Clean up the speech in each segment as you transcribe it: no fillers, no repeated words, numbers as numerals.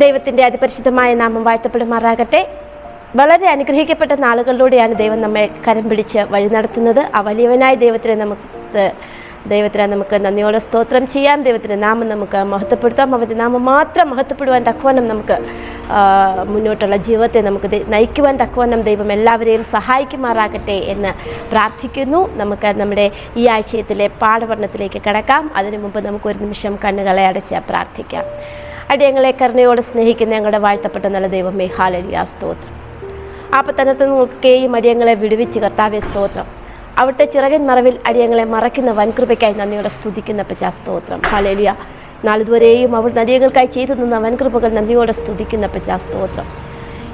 ദൈവത്തിൻ്റെ അതിപരിശുദ്ധമായ നാമം വാഴ്ത്തപ്പെടുമാറാകട്ടെ. വളരെ അനുഗ്രഹിക്കപ്പെട്ട നാളുകളിലൂടെയാണ് ദൈവം നമ്മെ കരം പിടിച്ച് വഴി നടത്തുന്നത്. ആ വലിയവനായ ദൈവത്തിനെ നമുക്ക് നന്ദിയോടെ സ്തോത്രം ചെയ്യാം. ദൈവത്തിൻ്റെ നാമം നമുക്ക് മഹത്വപ്പെടുത്താം. അവൻ്റെ നാമം മാത്രം മഹത്വപ്പെടുവാൻ തക്കവണ്ണം നമുക്ക് മുന്നോട്ടുള്ള ജീവിതത്തെ നമുക്ക് നയിക്കുവാൻ തക്കവണ്ണം ദൈവം എല്ലാവരെയും സഹായിക്കുമാറാകട്ടെ എന്ന് പ്രാർത്ഥിക്കുന്നു. നമുക്ക് നമ്മുടെ ഈ ആഴ്ചയത്തിലെ പാഠപഠനത്തിലേക്ക് കടക്കാം. അതിനു മുമ്പ് നമുക്കൊരു നിമിഷം കണ്ണുകളെ അടച്ച് പ്രാർത്ഥിക്കാം. അടിയങ്ങളെ കരുണയോടെ സ്നേഹിക്കുന്ന ഞങ്ങളുടെ വാഴ്ത്തപ്പെട്ട നല്ല ദൈവമേ, ഹല്ലേലൂയ, സ്തോത്രം. ആപത്തനത്തിൽ നിന്നൊക്കെയും അടിയങ്ങളെ വിടുവിച്ച് കർത്താവേ സ്തോത്രം. അവിടുത്തെ ചിറകിൻ മറവിൽ അടിയങ്ങളെ മറയ്ക്കുന്ന വൻകൃപയ്ക്കായി നന്ദിയോടെ സ്തുതിക്കുന്ന പച്ചാ സ്തോത്രം. ഹല്ലേലൂയ. നാളിതുവരെയും അവിടുന്ന് അടിയങ്ങൾക്കായി ചെയ്തു നിന്ന വൻകൃപകൾ നന്ദിയോടെ സ്തുതിക്കുന്ന പച്ചാ സ്തോത്രം.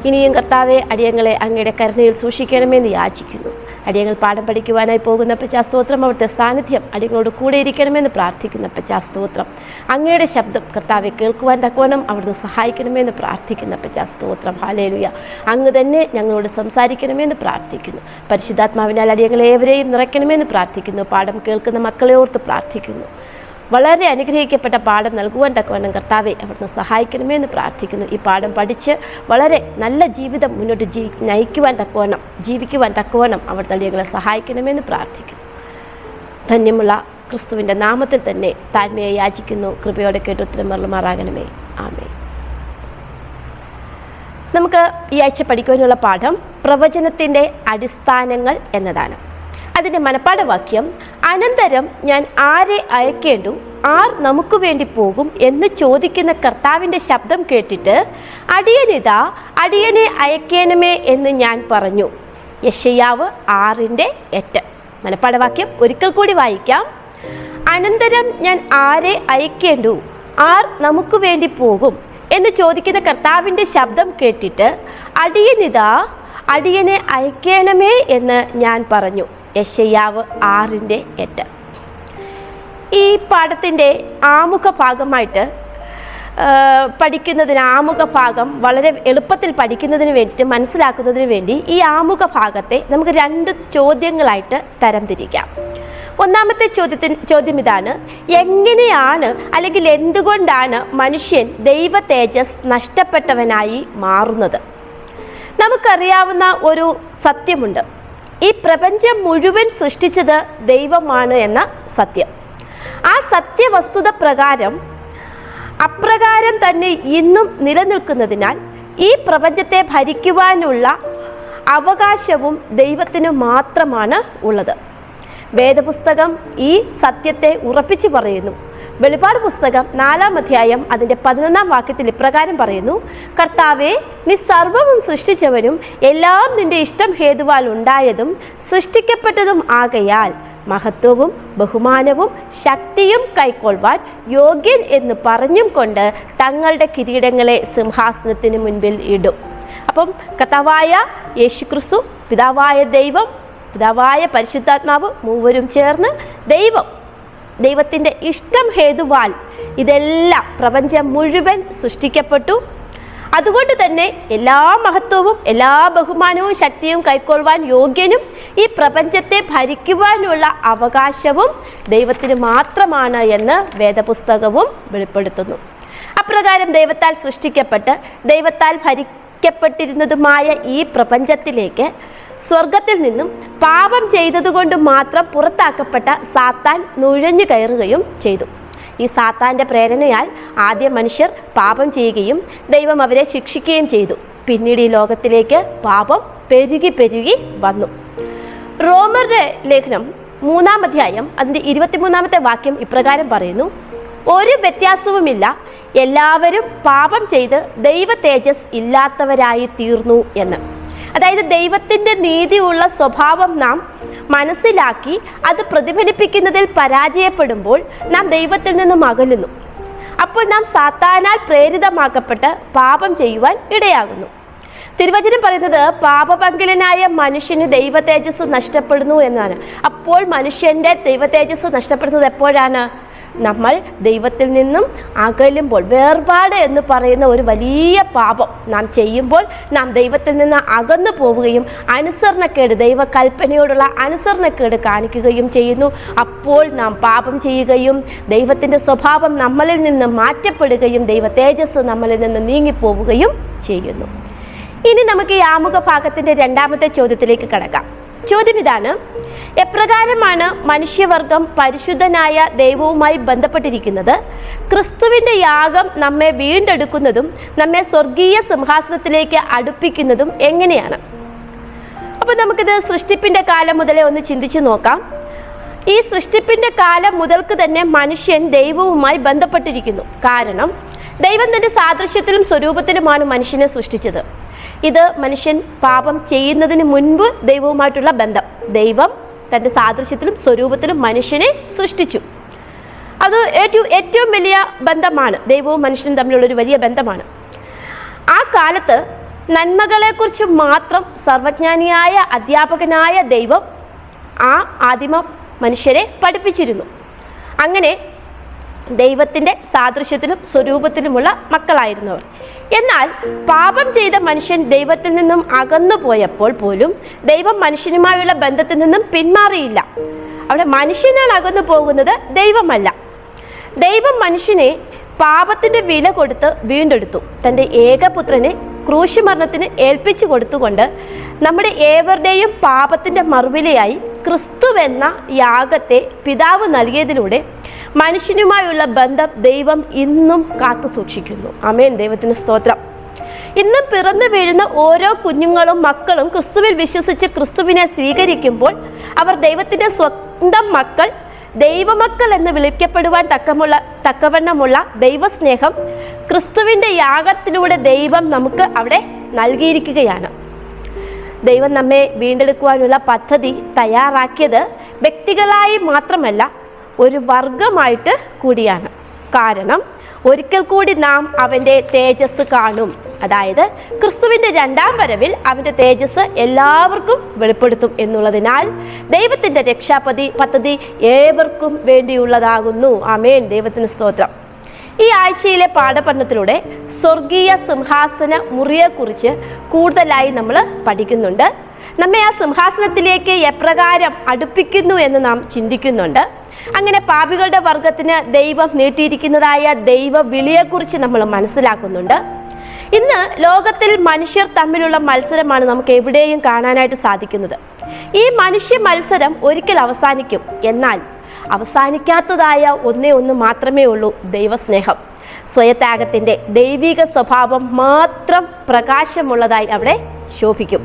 ഇനിയും കർത്താവെ അടിയങ്ങളെ അങ്ങയുടെ കരുണയിൽ സൂക്ഷിക്കണമെന്ന് യാചിക്കുന്നു. അടിയങ്ങൾ പാഠം പഠിക്കുവാനായി പോകുന്ന പശ്ചാസ്തോത്രം അവിടുത്തെ സാന്നിധ്യം അടിയങ്ങളോട് കൂടെ ഇരിക്കണമെന്ന് പ്രാർത്ഥിക്കുന്ന പശ്ചാസ്തോത്രം. അങ്ങയുടെ ശബ്ദം കർത്താവെ കേൾക്കുവാൻ തക്കവണ്ണം അവിടുന്ന് സഹായിക്കണമെന്ന് പ്രാർത്ഥിക്കുന്ന പശ്ചാസ്തോത്രം. ഹല്ലേലൂയ. അങ്ങ് തന്നെ ഞങ്ങളോട് സംസാരിക്കണമെന്ന് പ്രാർത്ഥിക്കുന്നു. പരിശുദ്ധാത്മാവിനാൽ അടിയങ്ങളെ ഏവരെയും നിറയ്ക്കണമെന്ന് പ്രാർത്ഥിക്കുന്നു. പാഠം കേൾക്കുന്ന മക്കളെ ഓർത്ത് പ്രാർത്ഥിക്കുന്നു. വളരെ അനുഗ്രഹിക്കപ്പെട്ട പാഠം നൽകുവാൻ തക്കവണ്ണം കർത്താവെ അവിടുന്ന് സഹായിക്കണമെന്ന് പ്രാർത്ഥിക്കുന്നു. ഈ പാഠം പഠിച്ച് വളരെ നല്ല ജീവിതം മുന്നോട്ട് ജീവിക്കുവാൻ തക്കവണ്ണം അവിടുത്തെ അടിയങ്ങളെ സഹായിക്കണമെന്ന് പ്രാർത്ഥിക്കുന്നു. ധന്യമുള്ള ക്രിസ്തുവിൻ്റെ നാമത്തിൽ തന്നെ താഴ്മയെ യാചിക്കുന്നു. കൃപയോടെ കേട്ട് ഉത്തരം മറലുമാറാകണമേ. ആമേൻ. നമുക്ക് ഈ ആഴ്ച പഠിക്കുവാനുള്ള പാഠം പ്രവചനത്തിൻ്റെ അടിസ്ഥാനങ്ങൾ എന്നതാണ്. അതിൻ്റെ മനപ്പാഠവാക്യം: അനന്തരം ഞാൻ ആരെ അയക്കേണ്ടു, ആർ നമുക്ക് വേണ്ടി പോകും എന്ന് ചോദിക്കുന്ന കർത്താവിൻ്റെ ശബ്ദം കേട്ടിട്ട് അടിയനിതാ അടിയനെ അയക്കണമേ എന്ന് ഞാൻ പറഞ്ഞു. യെശയ്യാവ് 6:8. മനപ്പാഠവാക്യം ഒരിക്കൽ കൂടി വായിക്കാം. അനന്തരം ഞാൻ ആരെ അയക്കേണ്ടു, ആർ നമുക്ക് വേണ്ടി പോകും എന്ന് ചോദിക്കുന്ന കർത്താവിൻ്റെ ശബ്ദം കേട്ടിട്ട് അടിയനിതാ അടിയനെ അയക്കണമേ എന്ന് ഞാൻ പറഞ്ഞു. യെശയ്യാവ് 6:8. ഈ പാഠത്തിൻ്റെ ആമുഖ ഭാഗമായിട്ട് ആമുഖ ഭാഗം വളരെ എളുപ്പത്തിൽ പഠിക്കുന്നതിന് വേണ്ടിയിട്ട് മനസ്സിലാക്കുന്നതിന് വേണ്ടി ഈ ആമുഖ ഭാഗത്തെ നമുക്ക് 2 ചോദ്യങ്ങളായിട്ട് തരംതിരിക്കാം. ഒന്നാമത്തെ ചോദ്യം ഇതാണ്: എങ്ങനെയാണ് അല്ലെങ്കിൽ എന്തുകൊണ്ടാണ് മനുഷ്യൻ ദൈവ തേജസ് നഷ്ടപ്പെട്ടവനായി മാറുന്നത്? നമുക്കറിയാവുന്ന ഒരു സത്യമുണ്ട്. ഈ പ്രപഞ്ചം മുഴുവൻ സൃഷ്ടിച്ചത് ദൈവമാണ് എന്ന സത്യം. ആ സത്യവസ്തുത അപ്രകാരം തന്നെ ഇന്നും നിലനിൽക്കുന്നതിനാൽ ഈ പ്രപഞ്ചത്തെ ഭരിക്കുവാനുള്ള അവകാശവും ദൈവത്തിന് മാത്രമാണ് ഉള്ളത്. വേദപുസ്തകം ഈ സത്യത്തെ ഉറപ്പിച്ചു പറയുന്നു. വെളിപ്പാട് പുസ്തകം 4-ാം അധ്യായം അതിൻ്റെ 11-ാം വാക്യത്തിൽ ഇപ്രകാരം പറയുന്നു: കർത്താവേ, നീ സർവ്വവും സൃഷ്ടിച്ചവനും എല്ലാം നിന്റെ ഇഷ്ടം ഹേതുവാൽ ഉണ്ടായതും സൃഷ്ടിക്കപ്പെട്ടതും ആകയാൽ മഹത്വവും ബഹുമാനവും ശക്തിയും കൈക്കൊള്ളുവാൻ യോഗ്യൻ എന്ന് പറഞ്ഞും കൊണ്ട് തങ്ങളുടെ കിരീടങ്ങളെ സിംഹാസനത്തിന് മുൻപിൽ ഇടും. അപ്പം കർത്താവായ യേശുക്രിസ്തു, പിതാവായ ദൈവം, പിതാവായ പരിശുദ്ധാത്മാവ് മൂവരും ചേർന്ന് ദൈവത്തിൻ്റെ ഇഷ്ടം ഹേതുവാൽ ഇതെല്ലാം പ്രപഞ്ചം മുഴുവൻ സൃഷ്ടിക്കപ്പെട്ടു. അതുകൊണ്ട് തന്നെ എല്ലാ മഹത്വവും എല്ലാ ബഹുമാനവും ശക്തിയും കൈക്കൊള്ളുവാൻ യോഗ്യനും ഈ പ്രപഞ്ചത്തെ ഭരിക്കുവാനുള്ള അവകാശവും ദൈവത്തിന് മാത്രമാണ് എന്ന് വേദപുസ്തകവും വെളിപ്പെടുത്തുന്നു. അപ്രകാരം ദൈവത്താൽ സൃഷ്ടിക്കപ്പെട്ട് ദൈവത്താൽ ഭരിക്കപ്പെട്ടിരുന്നതുമായ ഈ പ്രപഞ്ചത്തിലേക്ക് സ്വർഗത്തിൽ നിന്നും പാപം ചെയ്തതുകൊണ്ട് മാത്രം പുറത്താക്കപ്പെട്ട സാത്താൻ നുഴഞ്ഞു കയറുകയും ചെയ്തു. ഈ സാത്താൻ്റെ പ്രേരണയാൽ ആദ്യ മനുഷ്യർ പാപം ചെയ്യുകയും ദൈവം അവരെ ശിക്ഷിക്കുകയും ചെയ്തു. പിന്നീട് ഈ ലോകത്തിലേക്ക് പാപം പെരുകി വന്നു. റോമരുടെ ലേഖനം 3-ാം അധ്യായം അതിൻ്റെ 23-ാമത്തെ വാക്യം ഇപ്രകാരം പറയുന്നു: ഒരു വ്യത്യാസവുമില്ല, എല്ലാവരും പാപം ചെയ്ത് ദൈവ തേജസ് ഇല്ലാത്തവരായി തീർന്നു എന്ന്. അതായത് ദൈവത്തിൻ്റെ നീതിയുള്ള സ്വഭാവം നാം മനസ്സിലാക്കി അത് പ്രതിഫലിപ്പിക്കുന്നതിൽ പരാജയപ്പെടുമ്പോൾ നാം ദൈവത്തിൽ നിന്നും അകലുന്നു. അപ്പോൾ നാം സാത്താനാൽ പ്രേരിതമാക്കപ്പെട്ട് പാപം ചെയ്യുവാൻ ഇടയാകുന്നു. തിരുവചനം പറയുന്നത് പാപപങ്കിലനായ മനുഷ്യന് ദൈവ തേജസ് നഷ്ടപ്പെടുന്നു എന്നാണ്. അപ്പോൾ മനുഷ്യൻ്റെ ദൈവ തേജസ് നഷ്ടപ്പെടുന്നത് എപ്പോഴാണ്? നമ്മൾ ദൈവത്തിൽ നിന്നും അകലുമ്പോൾ, വേർപാട് എന്ന് പറയുന്ന ഒരു വലിയ പാപം നാം ചെയ്യുമ്പോൾ നാം ദൈവത്തിൽ നിന്ന് അകന്നു പോവുകയും അനുസരണക്കേട്, ദൈവകൽപ്പനയോടുള്ള അനുസരണക്കേട് കാണിക്കുകയും ചെയ്യുന്നു. അപ്പോൾ നാം പാപം ചെയ്യുകയും ദൈവത്തിൻ്റെ സ്വഭാവം നമ്മളിൽ നിന്ന് മാറ്റപ്പെടുകയും ദൈവ തേജസ് നമ്മളിൽ നിന്ന് നീങ്ങിപ്പോവുകയും ചെയ്യുന്നു. ഇനി നമുക്ക് ഈ ആമുഖ ഭാഗത്തിൻ്റെ രണ്ടാമത്തെ ചോദ്യത്തിലേക്ക് കടക്കാം. ചോദ്യം ഇതാണ്: എപ്രകാരമാണ് മനുഷ്യവർഗം പരിശുദ്ധനായ ദൈവവുമായി ബന്ധപ്പെട്ടിരിക്കുന്നത്? ക്രിസ്തുവിൻ്റെ യാഗം നമ്മെ വീണ്ടെടുക്കുന്നതും നമ്മെ സ്വർഗീയ സിംഹാസനത്തിലേക്ക് അടുപ്പിക്കുന്നതും എങ്ങനെയാണ്? അപ്പോൾ നമുക്കിത് സൃഷ്ടിപ്പിൻ്റെ കാലം മുതലേ ഒന്ന് ചിന്തിച്ചു നോക്കാം. ഈ സൃഷ്ടിപ്പിൻ്റെ കാലം മുതൽക്ക് തന്നെ മനുഷ്യൻ ദൈവവുമായി ബന്ധപ്പെട്ടിരിക്കുന്നു. കാരണം ദൈവം തൻ്റെ സാദൃശ്യത്തിലും സ്വരൂപത്തിലുമാണ് മനുഷ്യനെ സൃഷ്ടിച്ചത്. ഇത് മനുഷ്യൻ പാപം ചെയ്യുന്നതിന് മുൻപ് ദൈവവുമായിട്ടുള്ള ബന്ധം. ദൈവം തൻ്റെ സാദൃശ്യത്തിലും സ്വരൂപത്തിലും മനുഷ്യനെ സൃഷ്ടിച്ചു. അത് ഏറ്റവും വലിയ ബന്ധമാണ്. ദൈവവും മനുഷ്യനും തമ്മിലുള്ളൊരു വലിയ ബന്ധമാണ്. ആ കാലത്ത് നന്മകളെക്കുറിച്ച് മാത്രം സർവജ്ഞാനിയായ അധ്യാപകനായ ദൈവം ആ ആദിമ മനുഷ്യരെ പഠിപ്പിച്ചിരുന്നു. അങ്ങനെ ദൈവത്തിൻ്റെ സാദൃശ്യത്തിലും സ്വരൂപത്തിലുമുള്ള മക്കളായിരുന്നവർ. എന്നാൽ പാപം ചെയ്ത മനുഷ്യൻ ദൈവത്തിൽ നിന്നും അകന്നു പോയപ്പോൾ പോലും ദൈവം മനുഷ്യനുമായുള്ള ബന്ധത്തിൽ നിന്നും പിന്മാറിയില്ല. അവിടെ മനുഷ്യനാണ് അകന്നു പോകുന്നത്, ദൈവമല്ല. ദൈവം മനുഷ്യനെ പാപത്തിൻ്റെ വില കൊടുത്ത് വീണ്ടെടുത്തു. തൻ്റെ ഏകപുത്രനെ ക്രൂശുമരണത്തിന് ഏൽപ്പിച്ചു കൊടുത്തുകൊണ്ട് നമ്മുടെ ഏവരുടെയും പാപത്തിൻ്റെ മറുവിലയായി ക്രിസ്തുവെന്ന യാഗത്തെ പിതാവ് നൽകിയതിലൂടെ മനുഷ്യനുമായുള്ള ബന്ധം ദൈവം ഇന്നും കാത്തു സൂക്ഷിക്കുന്നു. ആമേൻ, ദൈവത്തിന് സ്തോത്രം. ഇന്നും പിറന്നു വീഴുന്ന ഓരോ കുഞ്ഞുങ്ങളും മക്കളും ക്രിസ്തുവിൽ വിശ്വസിച്ച് ക്രിസ്തുവിനെ സ്വീകരിക്കുമ്പോൾ അവർ ദൈവത്തിൻ്റെ സ്വന്തം മക്കൾ, ദൈവമക്കൾ എന്ന് വിളിക്കപ്പെടുവാൻ തക്കവണ്ണമുള്ള ദൈവസ്നേഹം ക്രിസ്തുവിൻ്റെ യാഗത്തിലൂടെ ദൈവം നമുക്ക് അവിടെ നൽകിയിരിക്കുകയാണ്. ദൈവം നമ്മെ വീണ്ടെടുക്കുവാനുള്ള പദ്ധതി തയ്യാറാക്കിയത് വ്യക്തികളായി മാത്രമല്ല, ഒരു വർഗമായിട്ട് കൂടിയാണ്. കാരണം ഒരിക്കൽ കൂടി നാം അവൻ്റെ തേജസ് കാണും. അതായത് ക്രിസ്തുവിൻ്റെ രണ്ടാം വരവിൽ അവൻ്റെ തേജസ് എല്ലാവർക്കും വെളിപ്പെടുത്തും എന്നുള്ളതിനാൽ ദൈവത്തിൻ്റെ പദ്ധതി ഏവർക്കും വേണ്ടിയുള്ളതാകുന്നു. ആമേൻ, ദൈവത്തിന് സ്തോത്രം. ഈ ആഴ്ചയിലെ പാഠപഠനത്തിലൂടെ സ്വർഗീയ സിംഹാസന മുറിയെക്കുറിച്ച് കൂടുതലായി നമ്മൾ പഠിക്കുന്നുണ്ട്. നമ്മെ ആ സിംഹാസനത്തിലേക്ക് എപ്രകാരം അടുപ്പിക്കുന്നു എന്ന് നാം ചിന്തിക്കുന്നുണ്ട്. അങ്ങനെ പാപികളുടെ വർഗത്തിന് ദൈവം നീട്ടിയിരിക്കുന്നതായ ദൈവ വിളിയെക്കുറിച്ച് നമ്മൾ മനസ്സിലാക്കുന്നുണ്ട്. ഇന്ന് ലോകത്തിൽ മനുഷ്യർ തമ്മിലുള്ള മത്സരമാണ് നമുക്ക് എവിടെയും കാണാനായിട്ട് സാധിക്കുന്നത്. ഈ മനുഷ്യ മത്സരം ഒരിക്കൽ അവസാനിക്കും. എന്നാൽ അവസാനിക്കാത്തതായ ഒന്ന് മാത്രമേ ഉള്ളൂ: ദൈവസ്നേഹം. സ്വയത്യാഗത്തിൻ്റെ ദൈവിക സ്വഭാവം മാത്രം പ്രകാശമുള്ളതായി അവിടെ ശോഭിക്കും.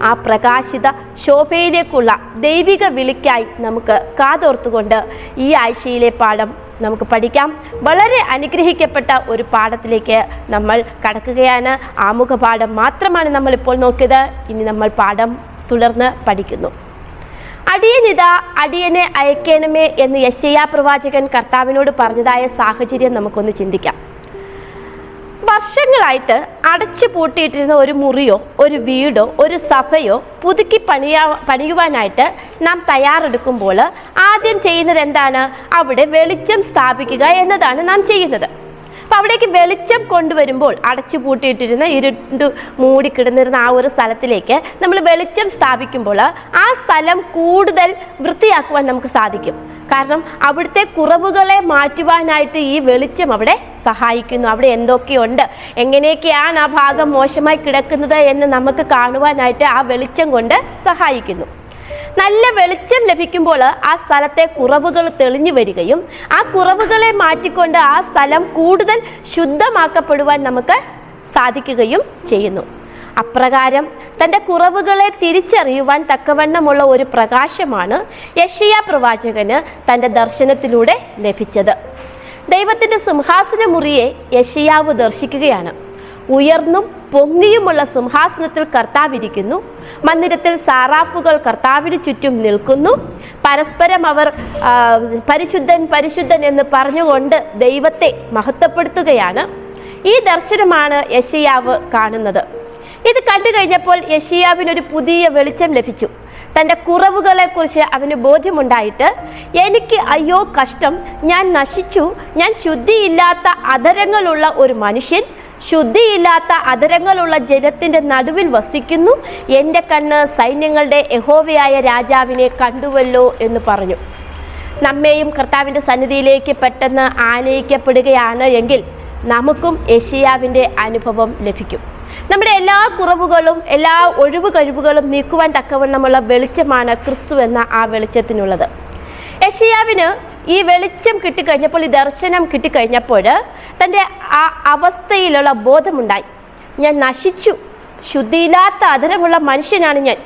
ആ പ്രകാശിത ശോഭയിലേക്കുള്ള ദൈവിക വിളിക്കായി നമുക്ക് കാതോർത്തുകൊണ്ട് ഈ ആഴ്ചയിലെ പാഠം നമുക്ക് പഠിക്കാം. വളരെ അനുഗ്രഹിക്കപ്പെട്ട ഒരു പാഠത്തിലേക്ക് നമ്മൾ കടക്കുകയാണ്. ആമുഖ പാഠം മാത്രമാണ് നമ്മളിപ്പോൾ നോക്കിയത്. ഇനി നമ്മൾ പാഠം തുടർന്ന് പഠിക്കുന്നു. അടിയനിതാ, അടിയനെ അയക്കണമേ എന്ന് യെശയ്യാ പ്രവാചകൻ കർത്താവിനോട് പറഞ്ഞതായ സാഹചര്യം നമുക്കൊന്ന് ചിന്തിക്കാം. വർഷങ്ങളായിട്ട് അടച്ചു പൂട്ടിയിട്ടിരുന്ന ഒരു മുറിയോ ഒരു വീടോ ഒരു സഭയോ പുതുക്കി പണിയുവാനായിട്ട് നാം തയ്യാറെടുക്കുമ്പോൾ ആദ്യം ചെയ്യുന്നത് എന്താണ്? അവിടെ വെളിച്ചം സ്ഥാപിക്കുക എന്നതാണ് നാം ചെയ്യുന്നത്. അപ്പോൾ അവിടേക്ക് വെളിച്ചം കൊണ്ടുവരുമ്പോൾ അടച്ചു പൂട്ടിയിട്ടിരുന്ന ഇരുണ്ട് മൂടിക്കിടന്നിരുന്ന ആ ഒരു സ്ഥലത്തിലേക്ക് നമ്മൾ വെളിച്ചം സ്ഥാപിക്കുമ്പോൾ ആ സ്ഥലം കൂടുതൽ വൃത്തിയാക്കുവാൻ നമുക്ക് സാധിക്കും. കാരണം അവിടുത്തെ കുറവുകളെ മാറ്റുവാനായിട്ട് ഈ വെളിച്ചം അവിടെ സഹായിക്കുന്നു. അവിടെ എന്തൊക്കെയുണ്ട്, എങ്ങനെയൊക്കെയാണ് ആ ഭാഗം മോശമായി കിടക്കുന്നത് എന്ന് നമുക്ക് കാണുവാനായിട്ട് ആ വെളിച്ചം കൊണ്ട് സഹായിക്കുന്നു. നല്ല വെളിച്ചം ലഭിക്കുമ്പോൾ ആ സ്ഥലത്തെ കുറവുകൾ തെളിഞ്ഞു വരികയും ആ കുറവുകളെ മാറ്റിക്കൊണ്ട് ആ സ്ഥലം കൂടുതൽ ശുദ്ധമാക്കപ്പെടുവാൻ നമുക്ക് സാധിക്കുകയും ചെയ്യുന്നു. അപ്രകാരം തൻ്റെ കുറവുകളെ തിരിച്ചറിയുവാൻ തക്കവണ്ണമുള്ള ഒരു പ്രകാശമാണ് യെശയ്യാ പ്രവാചകന് തൻ്റെ ദർശനത്തിലൂടെ ലഭിച്ചത്. ദൈവത്തിൻ്റെ സിംഹാസന മുറിയെ യെശയ്യാവ് ദർശിക്കുകയാണ്. ഉയർന്നും പൊങ്ങിയുമുള്ള സിംഹാസനത്തിൽ കർത്താവിരിക്കുന്നു. മന്ദിരത്തിൽ സാറാഫുകൾ കർത്താവിന് ചുറ്റും നിൽക്കുന്നു. പരസ്പരം അവർ പരിശുദ്ധൻ പരിശുദ്ധൻ എന്ന് പറഞ്ഞുകൊണ്ട് ദൈവത്തെ മഹത്വപ്പെടുത്തുകയാണ്. ഈ ദർശനമാണ് യെശയ്യാവ് കാണുന്നത്. ഇത് കണ്ടു കഴിഞ്ഞപ്പോൾ യെശയ്യാവിനൊരു പുതിയ വെളിച്ചം ലഭിച്ചു. തൻ്റെ കുറവുകളെക്കുറിച്ച് അവന് ബോധ്യമുണ്ടായിട്ട്, എനിക്ക് അയ്യോ കഷ്ടം, ഞാൻ നശിച്ചു, ഞാൻ ശുദ്ധിയില്ലാത്ത അധരങ്ങളുള്ള ഒരു മനുഷ്യൻ, ശുദ്ധിയില്ലാത്ത അധരങ്ങളുള്ള ജനത്തിൻ്റെ നടുവിൽ വസിക്കുന്നു, എൻ്റെ കണ്ണ് സൈന്യങ്ങളുടെ യഹോവയായ രാജാവിനെ കണ്ടുവല്ലോ എന്ന് പറഞ്ഞു. നമ്മെയും കർത്താവിൻ്റെ സന്നിധിയിലേക്ക് പെട്ടെന്ന് ആനയിക്കപ്പെടുകയാണ് എങ്കിൽ നമുക്കും യെശയ്യാവിൻ്റെ അനുഭവം ലഭിക്കും. നമ്മുടെ എല്ലാ കുറവുകളും എല്ലാ ഒഴിവ് കഴിവുകളും നീക്കുവാൻ തക്കവണ്ണമുള്ള വെളിച്ചമാണ് ക്രിസ്തു എന്ന ആ വെളിച്ചത്തിനുള്ളത്. യെശയ്യാവിന് ഈ വെളിച്ചം കിട്ടിക്കഴിഞ്ഞപ്പോൾ, ഈ ദർശനം കിട്ടിക്കഴിഞ്ഞപ്പോൾ തൻ്റെ ആ അവസ്ഥയിലുള്ള ബോധമുണ്ടായി. ഞാൻ നശിച്ചു, ശുദ്ധിയില്ലാത്ത അധരമുള്ള മനുഷ്യനാണ് ഞാൻ,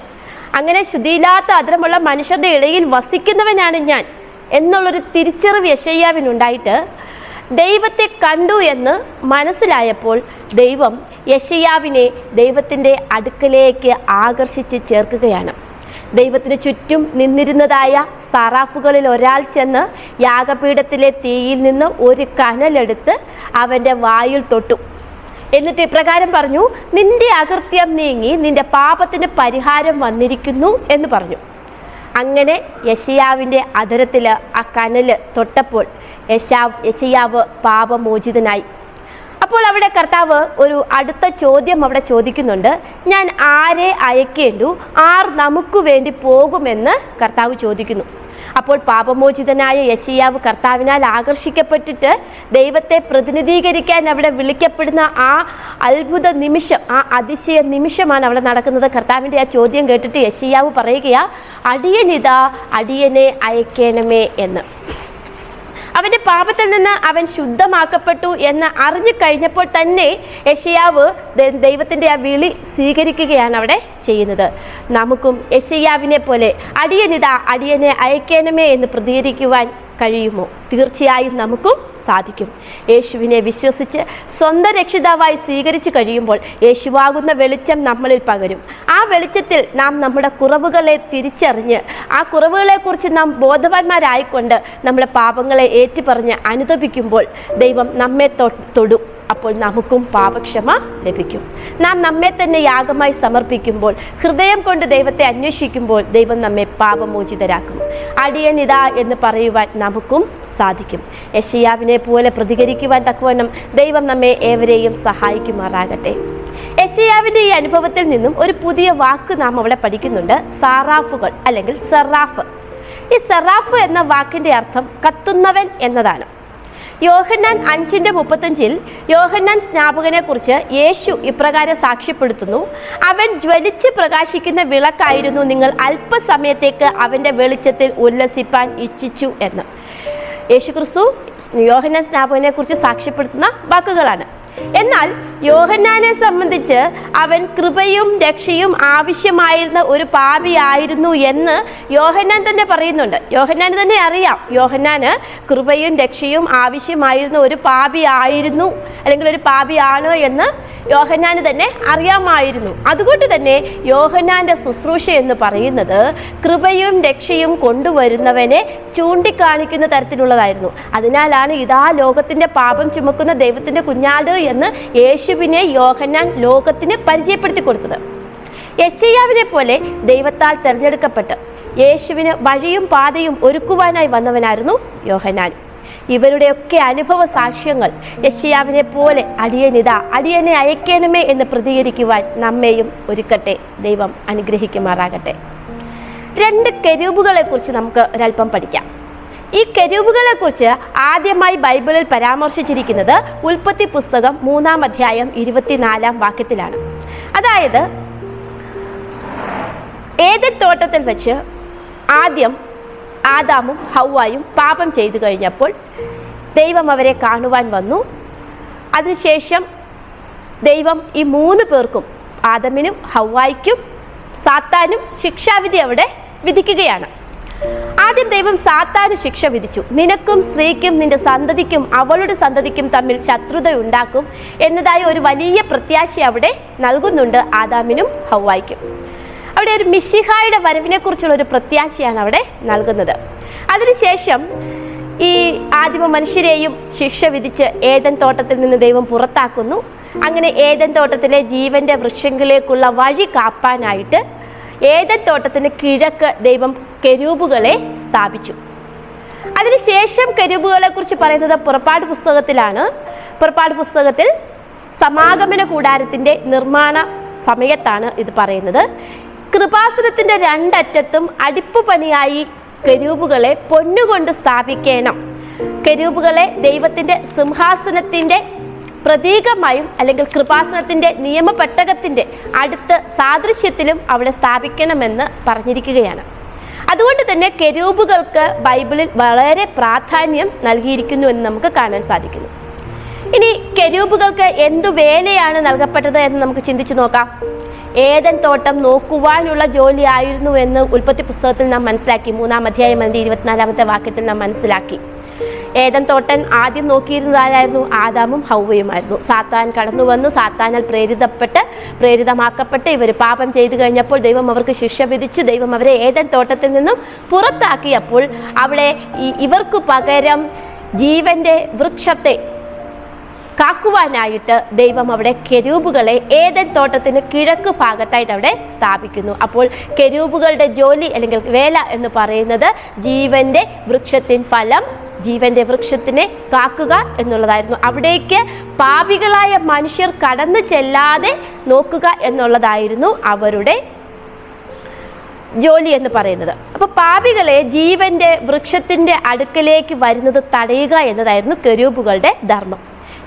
അങ്ങനെ ശുദ്ധിയില്ലാത്ത അധരമുള്ള മനുഷ്യരുടെ ഇടയിൽ വസിക്കുന്നവനാണ് ഞാൻ എന്നുള്ളൊരു തിരിച്ചറിവ് യെശയ്യാവിനുണ്ടായിട്ട് ദൈവത്തെ കണ്ടു എന്ന് മനസ്സിലായപ്പോൾ ദൈവം യെശയ്യാവിനെ ദൈവത്തിൻ്റെ അടുക്കലേക്ക് ആകർഷിച്ച് ചേർക്കുകയാണ്. ദൈവത്തിന് ചുറ്റും നിന്നിരുന്നതായ സറാഫുകളിൽ ഒരാൾ ചെന്ന് യാഗപീഠത്തിലെ തീയിൽ നിന്ന് ഒരു കനലെടുത്ത് അവൻ്റെ വായിൽ തൊട്ടു. എന്നിട്ട് ഇപ്രകാരം പറഞ്ഞു, നിന്റെ അകൃത്യം നീങ്ങി, നിന്റെ പാപത്തിന് പരിഹാരം വന്നിരിക്കുന്നു എന്ന് പറഞ്ഞു. അങ്ങനെ യെശയ്യാവിൻ്റെ അധരത്തിൽ ആ കനൽ തൊട്ടപ്പോൾ യെശയ്യാവ് പാപമോചിതനായി. അപ്പോൾ അവിടെ കർത്താവ് ഒരു അടുത്ത ചോദ്യം അവിടെ ചോദിക്കുന്നുണ്ട്. ഞാൻ ആരെ അയക്കേണ്ടു, ആർ നമുക്ക് വേണ്ടി പോകുമെന്ന് കർത്താവ് ചോദിക്കുന്നു. അപ്പോൾ പാപമോചിതനായ യെശയ്യാവ് കർത്താവിനാൽ ആകർഷിക്കപ്പെട്ടിട്ട് ദൈവത്തെ പ്രതിനിധീകരിക്കാൻ അവിടെ വിളിക്കപ്പെടുന്ന ആ അത്ഭുത നിമിഷം, ആ അതിശയ നിമിഷമാണ് അവിടെ നടക്കുന്നത്. കർത്താവിൻ്റെ ആ ചോദ്യം കേട്ടിട്ട് യെശയ്യാവ് പറയുകയാ, അടിയനിതാ, അടിയനെ അയക്കണമേ എന്ന്. അവൻ്റെ പാപത്തിൽ നിന്ന് അവൻ ശുദ്ധമാക്കപ്പെട്ടു എന്ന് അറിഞ്ഞു കഴിഞ്ഞപ്പോൾ തന്നെ യെശയ്യാവ് ദൈവത്തിൻ്റെ ആ വിളി സ്വീകരിക്കുകയാണ് അവിടെ ചെയ്യുന്നത്. നമുക്കും യെശയ്യാവിനെ പോലെ അടിയനിതാ, അടിയനെ അയക്കണമേ എന്ന് പ്രതികരിക്കുവാൻ കഴിയുമോ? തീർച്ചയായും നമുക്കും സാധിക്കും. യേശുവിനെ വിശ്വസിച്ച് സ്വന്തം രക്ഷിതാവായി സ്വീകരിച്ചു കഴിയുമ്പോൾ യേശുവാകുന്ന വെളിച്ചം നമ്മളിൽ പകരും. ആ വെളിച്ചത്തിൽ നാം നമ്മുടെ കുറവുകളെ തിരിച്ചറിഞ്ഞ് ആ കുറവുകളെക്കുറിച്ച് നാം ബോധവാന്മാരായിക്കൊണ്ട് നമ്മുടെ പാപങ്ങളെ ഏറ്റുപറഞ്ഞ് അനുതപിക്കുമ്പോൾ ദൈവം നമ്മെ തൊടും. അപ്പോൾ നമുക്കും പാപക്ഷമ ലഭിക്കും. നാം നമ്മെ തന്നെ യാഗമായി സമർപ്പിക്കുമ്പോൾ, ഹൃദയം കൊണ്ട് ദൈവത്തെ അന്വേഷിക്കുമ്പോൾ ദൈവം നമ്മെ പാപമോചിതരാക്കും. അടിയനിതാ എന്ന് പറയുവാൻ നമുക്കും സാധിക്കും. യെശയ്യാവിനെ പോലെ പ്രതികരിക്കുവാൻ തക്കവണ്ണം ദൈവം നമ്മെ ഏവരെയും സഹായിക്കുമാറാകട്ടെ. യെശയ്യാവിൻ്റെ ഈ അനുഭവത്തിൽ നിന്നും ഒരു പുതിയ വാക്ക് നാം അവിടെ പഠിക്കുന്നുണ്ട്, സാറാഫുകൾ അല്ലെങ്കിൽ സെറാഫ്. ഈ സെറാഫ് എന്ന വാക്കിൻ്റെ അർത്ഥം കത്തുന്നവൻ എന്നതാണ്. യോഹന്നാൻ 5:35 യോഹന്നാൻ സ്നാപകനെ കുറിച്ച് യേശു ഇപ്രകാരം സാക്ഷ്യപ്പെടുത്തുന്നു, അവൻ ജ്വലിച്ച് പ്രകാശിക്കുന്ന വിളക്കായിരുന്നു, നിങ്ങൾ അല്പസമയത്തേക്ക് അവൻ്റെ വെളിച്ചത്തിൽ ഉല്ലസിപ്പാൻ ഇച്ഛിച്ചു എന്ന്. യേശു ക്രിസ്തു യോഹന്നാൻ സ്നാപകനെ കുറിച്ച് സാക്ഷ്യപ്പെടുത്തുന്ന വാക്കുകളാണ്. എന്നാൽ യോഹന്നാനെ സംബന്ധിച്ച് അവൻ കൃപയും രക്ഷയും ആവശ്യമായിരുന്ന ഒരു പാപിയായിരുന്നു എന്ന് യോഹന്നാൻ തന്നെ പറയുന്നുണ്ട്. യോഹന്നാന് തന്നെ അറിയാം, യോഹന്നാന് കൃപയും രക്ഷയും ആവശ്യമായിരുന്ന ഒരു പാപിയായിരുന്നു അല്ലെങ്കിൽ ഒരു പാപിയാണ് എന്ന് യോഹന്നാന് തന്നെ അറിയാമായിരുന്നു. അതുകൊണ്ട് തന്നെ യോഹന്നാൻ്റെ ശുശ്രൂഷ എന്ന് പറയുന്നത് കൃപയും രക്ഷയും കൊണ്ടുവരുന്നവനെ ചൂണ്ടിക്കാണിക്കുന്ന തരത്തിലുള്ളതായിരുന്നു. അതിനാലാണ് ഇതാ ലോകത്തിൻ്റെ പാപം ചുമക്കുന്ന ദൈവത്തിൻ്റെ കുഞ്ഞാട് എന്ന് യേശുവിനെ യോഹന്നാൻ ലോകത്തിന് പരിചയപ്പെടുത്തി കൊടുത്തത്. യെശയ്യാവിനെ പോലെ ദൈവത്താൽ തിരഞ്ഞെടുക്കപ്പെട്ട് യേശുവിന് വഴിയും പാതയും ഒരുക്കുവാനായി വന്നവനായിരുന്നു യോഹന്നാൻ. ഇവരുടെയൊക്കെ അനുഭവ സാക്ഷ്യങ്ങൾ യെശയ്യാവിനെ പോലെ അടിയനിതാ, അടിയനെ അയക്കണമേ എന്ന് പ്രതികരിക്കുവാൻ നമ്മെയും ഒരുക്കട്ടെ. ദൈവം അനുഗ്രഹിക്കുമാറാകട്ടെ. 2 കെരൂബുകളെ കുറിച്ച് നമുക്ക് ഒരല്പം പഠിക്കാം. ഈ കെരൂബുകളെ കുറിച്ച് ആദ്യമായി ബൈബിളിൽ പരാമർശിച്ചിരിക്കുന്നത് ഉൽപ്പത്തി പുസ്തകം 3-ാം അധ്യായം 24-ാം വാക്യത്തിലാണ്. അതായത് ഏദൻ തോട്ടത്തിൽ വെച്ച് ആദ്യം ആദാമും ഹവ്വായും പാപം ചെയ്തു കഴിഞ്ഞപ്പോൾ ദൈവം അവരെ കാണുവാൻ വന്നു. അതിനുശേഷം ദൈവം ഈ 3 പേർക്കും, ആദമിനും ഹവ്വായ്ക്കും സാത്താനും ശിക്ഷാവിധി അവിടെ വിധിക്കുകയാണ്. ആദ്യം ദൈവം സാത്താന് ശിക്ഷ വിധിച്ചു. നിനക്കും സ്ത്രീക്കും നിന്റെ സന്തതിക്കും അവളുടെ സന്തതിക്കും തമ്മിൽ ശത്രുത ഉണ്ടാക്കും എന്നതായ ഒരു വലിയ പ്രത്യാശ അവിടെ നൽകുന്നുണ്ട് ആദാമിനും ഹവ്വായ്ക്കും. അവിടെ ഒരു മിശിഹായുടെ വരവിനെ കുറിച്ചുള്ള ഒരു പ്രത്യാശയാണ് അവിടെ നൽകുന്നത്. അതിനുശേഷം ഈ ആദിമ മനുഷ്യരെയും ശിക്ഷ വിധിച്ച് ഏദൻ തോട്ടത്തിൽ നിന്ന് ദൈവം പുറത്താക്കുന്നു. അങ്ങനെ ഏദൻ തോട്ടത്തിലെ ജീവന്റെ വൃക്ഷങ്ങളിലേക്കുള്ള വഴി കാപ്പാനായിട്ട് ഏദൻ തോട്ടത്തിന് കിഴക്ക് ദൈവം കെരൂബുകളെ സ്ഥാപിച്ചു. അതിനുശേഷം കെരൂബുകളെ കുറിച്ച് പറയുന്നത് പുറപ്പാട് പുസ്തകത്തിലാണ്. പുറപ്പാട് പുസ്തകത്തിൽ സമാഗമന കൂടാരത്തിൻ്റെ നിർമ്മാണ സമയത്താണ് ഇത് പറയുന്നത്. കൃപാസനത്തിൻ്റെ രണ്ടറ്റത്തും അടിപ്പുപണിയായി കെരൂബുകളെ പൊന്നുകൊണ്ട് സ്ഥാപിക്കണം. കെരൂബുകളെ ദൈവത്തിൻ്റെ സിംഹാസനത്തിൻ്റെ പ്രതീകമായും അല്ലെങ്കിൽ കൃപാസനത്തിൻ്റെ നിയമപെട്ടകത്തിൻ്റെ അടുത്ത സാദൃശ്യത്തിലും അവിടെ സ്ഥാപിക്കണമെന്ന് പറഞ്ഞിരിക്കുകയാണ്. അതുകൊണ്ട് തന്നെ കെരൂബുകൾക്ക് ബൈബിളിൽ വളരെ പ്രാധാന്യം നൽകിയിരിക്കുന്നു എന്ന് നമുക്ക് കാണാൻ സാധിക്കുന്നു. ഇനി കെരൂബുകൾക്ക് എന്തു വേലയാണ് നൽകപ്പെട്ടത് എന്ന് നമുക്ക് ചിന്തിച്ചു നോക്കാം. ഏദൻ തോട്ടം നോക്കുവാനുള്ള ജോലിയായിരുന്നു എന്ന് ഉൽപ്പത്തി പുസ്തകത്തിൽ നാം മനസ്സിലാക്കി. 3-ാം അധ്യായം 24-ാമത്തെ വാക്യത്തിൽ നാം മനസ്സിലാക്കി. ഏദൻ തോട്ടം ആദ്യം നോക്കിയിരുന്നത് ആരായിരുന്നു? ആദാമും ഹൗവയുമായിരുന്നു. സാത്താൻ കടന്നു വന്നു. സാത്താനാൽ പ്രേരിതമാക്കപ്പെട്ട് ഇവർ പാപം ചെയ്തു കഴിഞ്ഞപ്പോൾ ദൈവം അവർക്ക് ശിക്ഷ വിധിച്ചു. ദൈവം അവരെ ഏദൻ തോട്ടത്തിൽ നിന്നും പുറത്താക്കിയപ്പോൾ അവിടെ ഇവർക്ക് പകരം ജീവന്റെ വൃക്ഷത്തെ കാക്കുവാനായിട്ട് ദൈവം അവിടെ കെരൂബുകളെ ഏദൻ തോട്ടത്തിന് കിഴക്ക് ഭാഗത്തായിട്ട് അവിടെ സ്ഥാപിക്കുന്നു. അപ്പോൾ കെരൂബുകളുടെ ജോലി അല്ലെങ്കിൽ വേല എന്ന് പറയുന്നത് ജീവന്റെ വൃക്ഷത്തിൻ ഫലം, ജീവന്റെ വൃക്ഷത്തിനെ കാക്കുക എന്നുള്ളതായിരുന്നു. അവിടേക്ക് പാപികളായ മനുഷ്യർ കടന്നു ചെല്ലാതെ നോക്കുക എന്നുള്ളതായിരുന്നു അവരുടെ ജോലി എന്ന് പറയുന്നത്. അപ്പോൾ പാപികളെ ജീവന്റെ വൃക്ഷത്തിൻ്റെ അടുക്കലേക്ക് വരുന്നത് തടയുക എന്നതായിരുന്നു കെരൂബുകളുടെ ധർമ്മം.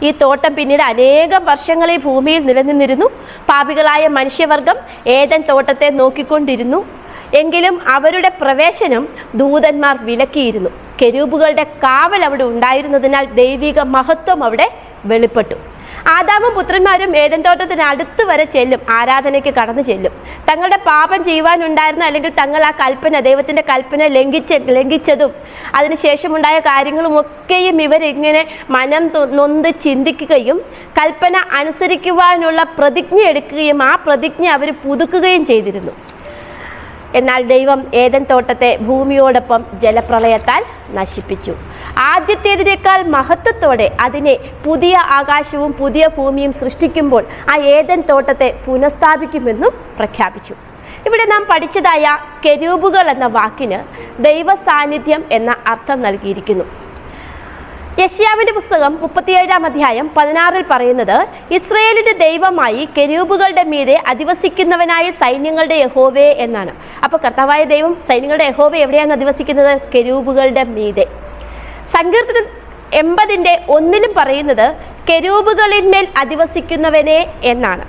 ഈ തോട്ടം പിന്നീട് അനേകം വർഷങ്ങൾ ഈ ഭൂമിയിൽ നിലനിന്നിരുന്നു. പാപികളായ മനുഷ്യവർഗം ഏദൻ തോട്ടത്തെ നോക്കിക്കൊണ്ടിരുന്നു. എങ്കിലും അവരുടെ പ്രവേശനം ദൂതന്മാർ വിലക്കിയിരുന്നു. കെരൂബുകളുടെ കാവൽ അവിടെ ഉണ്ടായിരുന്നതിനാൽ ദൈവിക മഹത്വം അവിടെ വെളിപ്പെട്ടു. ആദാമും പുത്രന്മാരും ഏദൻ തോട്ടത്തിന് അടുത്ത് വരെ ചെല്ലും, ആരാധനയ്ക്ക് കടന്നു ചെല്ലും. തങ്ങളുടെ പാപം ചെയ്യുവാനുണ്ടായിരുന്ന അല്ലെങ്കിൽ തങ്ങൾ ആ കൽപ്പന, ദൈവത്തിൻ്റെ കൽപ്പന ലംഘിച്ചതും അതിനുശേഷമുണ്ടായ കാര്യങ്ങളുമൊക്കെയും ഇവരിങ്ങനെ മനം നൊന്ത് ചിന്തിക്കുകയും കൽപ്പന അനുസരിക്കുവാനുള്ള പ്രതിജ്ഞ എടുക്കുകയും ആ പ്രതിജ്ഞ അവർ പുതുക്കുകയും ചെയ്തിരുന്നു. എന്നാൽ ദൈവം ഏദൻ തോട്ടത്തെ ഭൂമിയോടൊപ്പം ജലപ്രളയത്താൽ നശിപ്പിച്ചു. ആദ്യത്തേതിനേക്കാൾ മഹത്വത്തോടെ അതിനെ പുതിയ ആകാശവും പുതിയ ഭൂമിയും സൃഷ്ടിക്കുമ്പോൾ ആ ഏദൻ തോട്ടത്തെ പുനഃസ്ഥാപിക്കുമെന്നും പ്രഖ്യാപിച്ചു. ഇവിടെ നാം പഠിച്ചതായ കെരൂബുകൾ എന്ന വാക്കിന് ദൈവ സാന്നിധ്യം എന്ന അർത്ഥം നൽകിയിരിക്കുന്നു. യെശയ്യാവിൻ്റെ പുസ്തകം 37-ാം അധ്യായം 16 പറയുന്നത്, ഇസ്രയേലിൻ്റെ ദൈവമായി കെരൂബുകളുടെ മീതെ അധിവസിക്കുന്നവനായ സൈന്യങ്ങളുടെ യഹോവേ എന്നാണ്. അപ്പോൾ കർത്താവായ ദൈവം സൈന്യങ്ങളുടെ യഹോവ എവിടെയാണ് അധിവസിക്കുന്നത്? കെരൂബുകളുടെ മീതെ. സങ്കീർത്തനം 80-1 പറയുന്നത് കെരൂബുകളിന്മേൽ അധിവസിക്കുന്നവനെ എന്നാണ്.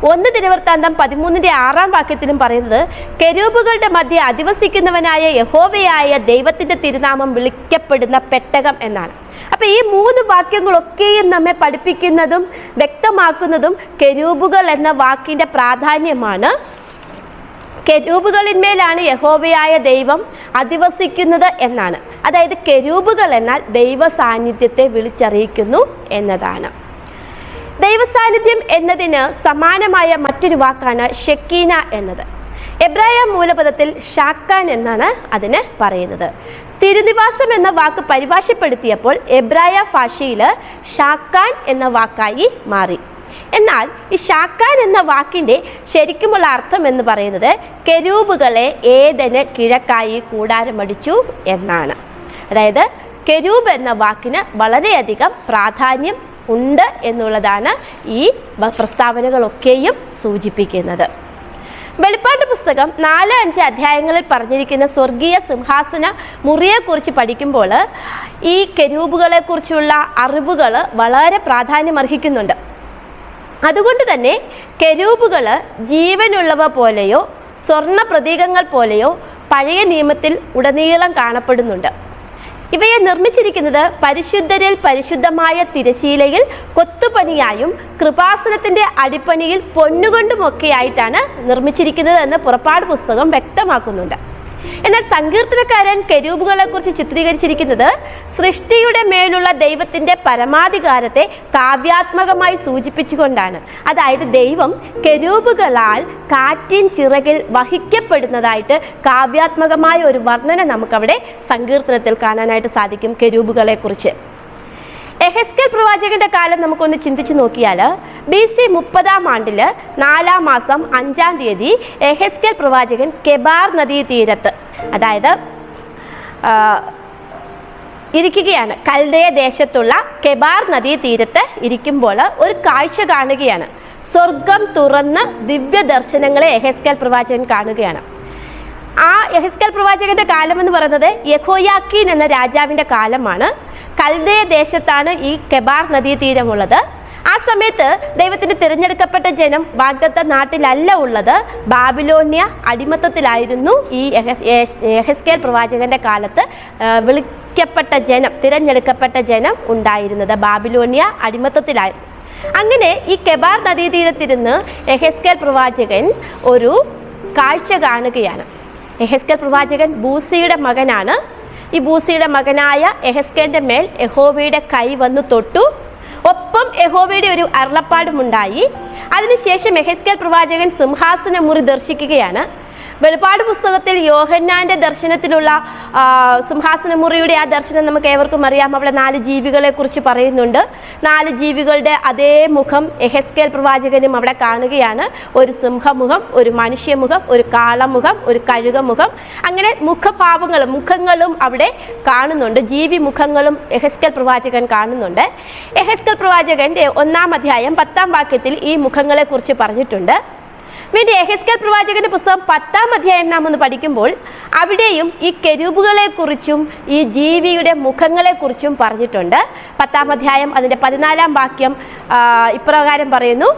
1 ദിനവൃത്താന്തം 13-6 വാക്യത്തിലും പറയുന്നത് കെരൂബുകളുടെ മധ്യ അധിവസിക്കുന്നവനായ യഹോവയായ ദൈവത്തിൻ്റെ തിരുനാമം വിളിക്കപ്പെടുന്ന പെട്ടകം എന്നാണ്. അപ്പോൾ ഈ 3 വാക്യങ്ങളൊക്കെയും നമ്മെ പഠിപ്പിക്കുന്നതും വ്യക്തമാക്കുന്നതും കെരൂബുകൾ എന്ന വാക്കിൻ്റെ പ്രാധാന്യമാണ്. കെരൂബുകളിന്മേലാണ് യഹോവയായ ദൈവം അധിവസിക്കുന്നത് എന്നാണ്. അതായത് കെരൂബുകൾ എന്നാൽ ദൈവ സാന്നിധ്യത്തെ വിളിച്ചറിയിക്കുന്നു എന്നതാണ്. ദൈവസാന്നിധ്യം എന്നതിന് സമാനമായ മറ്റൊരു വാക്കാണ് ഷെക്കീന എന്നത്. എബ്രായ മൂലപദത്തിൽ ഷാക്കാൻ എന്നാണ് അതിന് പറയുന്നത്. തിരുനിവാസം എന്ന വാക്ക് പരിഭാഷപ്പെടുത്തിയപ്പോൾ എബ്രായ ഭാഷയിൽ ഷാക്കാൻ എന്ന വാക്കായി മാറി. എന്നാൽ ഈ ഷാക്കാൻ എന്ന വാക്കിൻ്റെ ശരിക്കുമുള്ള അർത്ഥം എന്ന് പറയുന്നത് കെരൂബുകളെ ഏദന് കിഴക്കായി കൂടാരമടിച്ചു എന്നാണ്. അതായത് കെരൂബ് എന്ന വാക്കിന് വളരെയധികം പ്രാധാന്യം ഉണ്ട് എന്നുള്ളതാണ് ഈ പ്രസ്താവനകളൊക്കെയും സൂചിപ്പിക്കുന്നത്. വെളിപ്പാട് പുസ്തകം 4-5 അധ്യായങ്ങളിൽ പറഞ്ഞിരിക്കുന്ന സ്വർഗീയ സിംഹാസന മുറിയെക്കുറിച്ച് പഠിക്കുമ്പോൾ ഈ കെരൂബുകളെക്കുറിച്ചുള്ള അറിവുകൾ വളരെ പ്രാധാന്യമർഹിക്കുന്നുണ്ട്. അതുകൊണ്ട് തന്നെ കെരൂബുകൾ ജീവനുള്ളവ പോലെയോ സ്വർണ്ണ പ്രതീകങ്ങൾ പോലെയോ പഴയ നിയമത്തിൽ ഉടനീളം കാണപ്പെടുന്നുണ്ട്. ഇവയെ നിർമ്മിച്ചിരിക്കുന്നത് പരിശുദ്ധരിൽ പരിശുദ്ധമായ തിരശീലയിൽ കൊത്തുപണിയായും കൃപാസനത്തിൻ്റെ അടിപ്പണിയിൽ പൊന്നുകൊണ്ടുമൊക്കെയായിട്ടാണ് നിർമ്മിച്ചിരിക്കുന്നത് എന്ന് പുറപ്പാട് പുസ്തകം വ്യക്തമാക്കുന്നുണ്ട്. എന്നാൽ സങ്കീർത്തനക്കാരൻ കെരൂബുകളെക്കുറിച്ച് ചിത്രീകരിച്ചിരിക്കുന്നത് സൃഷ്ടിയുടെ മേലുള്ള ദൈവത്തിൻ്റെ പരമാധികാരത്തെ കാവ്യാത്മകമായി സൂചിപ്പിച്ചുകൊണ്ടാണ്. അതായത് ദൈവം കെരൂബുകളാൽ കാറ്റിൻ ചിറകിൽ വഹിക്കപ്പെടുന്നതായിട്ട് കാവ്യാത്മകമായ ഒരു വർണ്ണന നമുക്കവിടെ സങ്കീർത്തനത്തിൽ കാണാനായിട്ട് സാധിക്കും കെരൂബുകളെക്കുറിച്ച്. യെഹെസ്കേൽ പ്രവാചകന്റെ കാലം നമുക്കൊന്ന് ചിന്തിച്ചു നോക്കിയാൽ BC 30-ാം ആണ്ടിൽ 4-ാം മാസം 5-ാം തീയതി യെഹെസ്കേൽ പ്രവാചകൻ കെബാർ നദീതീരത്ത്, അതായത് ഇരിക്കുകയാണ്. കൽദയ ദേശത്തുള്ള കെബാർ നദീതീരത്ത് ഇരിക്കുമ്പോൾ ഒരു കാഴ്ച കാണുകയാണ്. സ്വർഗം തുറന്ന് ദിവ്യ ദർശനങ്ങളെ യെഹെസ്കേൽ പ്രവാചകൻ കാണുകയാണ്. ആ യെഹെസ്കേൽ പ്രവാചകന്റെ കാലം എന്ന് പറയുന്നത് യെഹോയാക്കീൻ എന്ന രാജാവിൻ്റെ കാലമാണ്. കൽദയ ദേശത്താണ് ഈ കെബാർ നദീതീരമുള്ളത്. ആ സമയത്ത് ദൈവത്തിന് തിരഞ്ഞെടുക്കപ്പെട്ട ജനം വാഗ്ദത്ത നാട്ടിലല്ല ഉള്ളത്, ബാബിലോണ്യ അടിമത്തത്തിലായിരുന്നു. ഈ യെഹെസ്കേൽ പ്രവാചകന്റെ കാലത്ത് വിളിക്കപ്പെട്ട ജനം, തിരഞ്ഞെടുക്കപ്പെട്ട ജനം ഉണ്ടായിരുന്നത് ബാബിലോണ്യ അടിമത്തത്തിലായിരുന്നു. അങ്ങനെ ഈ കെബാർ നദീതീരത്തിരുന്ന് യെഹെസ്കേൽ പ്രവാചകൻ ഒരു കാഴ്ച കാണുകയാണ്. യെഹെസ്കേൽ പ്രവാചകൻ ബൂസിയുടെ മകനാണ്. ഈ ബൂസിയുടെ മകനായ യെഹെസ്കേലിൻ്റെ മേൽ യഹോവയുടെ കൈ വന്നു തൊട്ടു. ഒപ്പം യഹോവയുടെ ഒരു അരുളപ്പാടുമുണ്ടായി. അതിനുശേഷം യെഹെസ്കേൽ പ്രവാചകൻ സിംഹാസനമുറി ദർശിക്കുകയാണ്. വെളിപ്പാട് പുസ്തകത്തിൽ യോഹന്നാൻ്റെ ദർശനത്തിലുള്ള സിംഹാസനമുറിയുടെ ആ ദർശനം നമുക്ക് ഏവർക്കും അറിയാം. അവിടെ 4 ജീവികളെ കുറിച്ച് പറയുന്നുണ്ട്. 4 ജീവികളുടെ അതേ മുഖം യെഹെസ്കേൽ പ്രവാചകനും അവിടെ കാണുകയാണ്. ഒരു സിംഹമുഖം, ഒരു മനുഷ്യമുഖം, ഒരു കാളമുഖം, ഒരു കഴുകമുഖം, അങ്ങനെ മുഖങ്ങളും അവിടെ കാണുന്നുണ്ട്. ജീവി മുഖങ്ങളും യെഹെസ്കേൽ പ്രവാചകൻ കാണുന്നുണ്ട്. യെഹെസ്കേൽ പ്രവാചകൻ്റെ 1-ാം അധ്യായം 10-ാം വാക്യത്തിൽ ഈ മുഖങ്ങളെ കുറിച്ച് പറഞ്ഞിട്ടുണ്ട്. വീണ്ടും യെഹെസ്കേൽ പ്രവാചകന്റെ പുസ്തകം 10-ാം അധ്യായം നാം ഒന്ന് പഠിക്കുമ്പോൾ അവിടെയും ഈ കെരൂബുകളെക്കുറിച്ചും ഈ ജീവിയുടെ മുഖങ്ങളെക്കുറിച്ചും പറഞ്ഞിട്ടുണ്ട്. 10-ാം അധ്യായം അതിൻ്റെ 14-ാം വാക്യം ഇപ്രകാരം പറയുന്നു.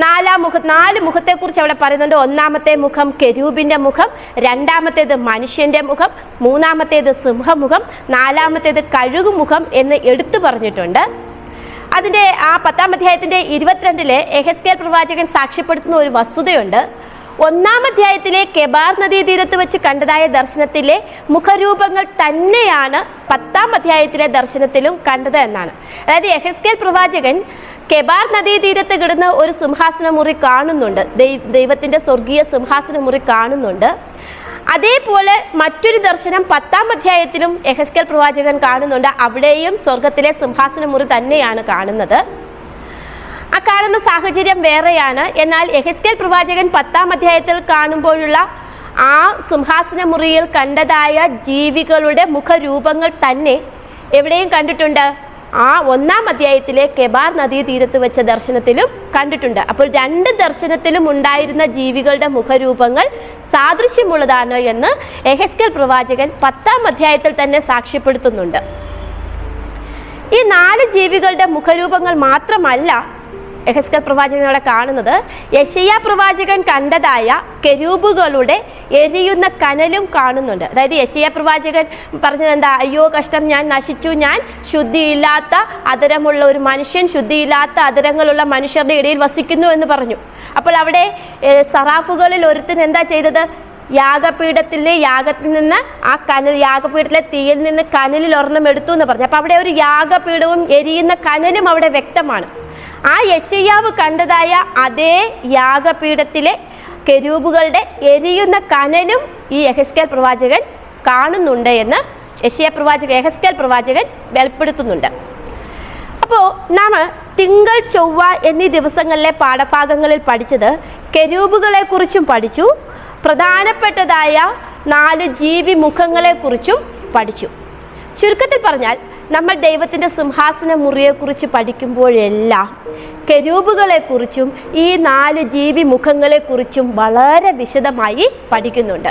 4 മുഖത്തെക്കുറിച്ച് അവിടെ പറയുന്നുണ്ട്. 1-ാമത്തെ മുഖം കെരൂബിൻ്റെ മുഖം, 2-ാമത്തേത് മനുഷ്യൻ്റെ മുഖം, 3-ാമത്തേത് സിംഹമുഖം, 4-ാമത്തേത് കഴുകുമുഖം എന്ന് എടുത്തു പറഞ്ഞിട്ടുണ്ട്. അതിൻ്റെ ആ 10-ാം അധ്യായത്തിൻ്റെ 22-ൽ യെഹെസ്കേൽ പ്രവാചകൻ സാക്ഷ്യപ്പെടുത്തുന്ന ഒരു വസ്തുതയുണ്ട്. 1-ാം അധ്യായത്തിലെ കെബാർ നദീതീരത്ത് വെച്ച് കണ്ടതായ ദർശനത്തിലെ മുഖരൂപങ്ങൾ തന്നെയാണ് 10-ാം അധ്യായത്തിലെ ദർശനത്തിലും കണ്ടത് എന്നാണ്. അതായത് യെഹെസ്കേൽ പ്രവാചകൻ കെബാർ നദീതീരത്ത് കിടന്ന ഒരു സിംഹാസനമുറി കാണുന്നുണ്ട്. ദൈവത്തിൻ്റെ സ്വർഗീയ സിംഹാസനമുറി കാണുന്നുണ്ട്. അതേപോലെ മറ്റൊരു ദർശനം 10-ാം അധ്യായത്തിലും യെഹെസ്കേൽ പ്രവാചകൻ കാണുന്നുണ്ട്. അവിടെയും സ്വർഗത്തിലെ സിംഹാസനമുറി തന്നെയാണ് കാണുന്നത്. ആ കാണുന്ന സാഹചര്യം വേറെയാണ്. എന്നാൽ യെഹെസ്കേൽ പ്രവാചകൻ 10-ാം അധ്യായത്തിൽ കാണുമ്പോഴുള്ള ആ സിംഹാസനമുറിയിൽ കണ്ടതായ ജീവികളുടെ മുഖരൂപങ്ങൾ തന്നെ എവിടെയും കണ്ടിട്ടുണ്ട്. ആ 1-ാം അധ്യായത്തിലെ കെബാർ നദീതീരത്ത് വെച്ച ദർശനത്തിലും കണ്ടിട്ടുണ്ട്. അപ്പോൾ 2 ദർശനത്തിലും ഉണ്ടായിരുന്ന ജീവികളുടെ മുഖരൂപങ്ങൾ സാദൃശ്യമുള്ളതാണ് എന്ന് യെഹെസ്കേൽ പ്രവാചകൻ 10-ാം അധ്യായത്തിൽ തന്നെ സാക്ഷ്യപ്പെടുത്തുന്നുണ്ട്. ഈ 4 ജീവികളുടെ മുഖരൂപങ്ങൾ മാത്രമല്ല യെഹെസ്കേൽ പ്രവാചകൻ അവിടെ കാണുന്നത്. യെശയ്യാ പ്രവാചകൻ കണ്ടതായ കെരൂബുകളുടെ എരിയുന്ന കനലും കാണുന്നുണ്ട്. അതായത് യെശയ്യാ പ്രവാചകൻ പറഞ്ഞത് എന്താ? അയ്യോ കഷ്ടം, ഞാൻ നശിച്ചു, ഞാൻ ശുദ്ധിയില്ലാത്ത അതരമുള്ള ഒരു മനുഷ്യൻ, ശുദ്ധിയില്ലാത്ത അതരങ്ങളുള്ള മനുഷ്യരുടെ ഇടയിൽ വസിക്കുന്നു എന്ന് പറഞ്ഞു. അപ്പോൾ അവിടെ സറാഫുകളിൽ ഒരുത്തൻ എന്താ ചെയ്തത്? യാഗത്തിൽ നിന്ന് ആ യാഗപീഠത്തിലെ തീയിൽ നിന്ന് കനലിൽ ഒരെണ്ണം എടുത്തു എന്ന് പറഞ്ഞു. അപ്പോൾ അവിടെ ഒരു യാഗപീഠവും എരിയുന്ന കനലും അവിടെ വ്യക്തമാണ്. ആ യെശയ്യാവ് കണ്ടതായ അതേ യാഗപീഠത്തിലെ കെരൂബുകളുടെ എരിയുന്ന കനലും ഈ യെഹെസ്കേൽ പ്രവാചകൻ കാണുന്നുണ്ട് എന്ന് യെഹെസ്കേൽ പ്രവാചകൻ വെളിപ്പെടുത്തുന്നുണ്ട്. അപ്പോൾ നാം തിങ്കൾ, ചൊവ്വ എന്നീ ദിവസങ്ങളിലെ പാഠഭാഗങ്ങളിൽ പഠിച്ചത് കെരൂബുകളെക്കുറിച്ചും പഠിച്ചു, പ്രധാനപ്പെട്ടതായ 4 ജീവി മുഖങ്ങളെക്കുറിച്ചും പഠിച്ചു. ചുരുക്കത്തിൽ പറഞ്ഞാൽ നമ്മൾ ദൈവത്തിൻ്റെ സിംഹാസന മുറിയെക്കുറിച്ച് പഠിക്കുമ്പോഴെല്ലാം കെരൂബുകളെക്കുറിച്ചും ഈ 4 ജീവി മുഖങ്ങളെക്കുറിച്ചും വളരെ വിശദമായി പഠിക്കുന്നുണ്ട്.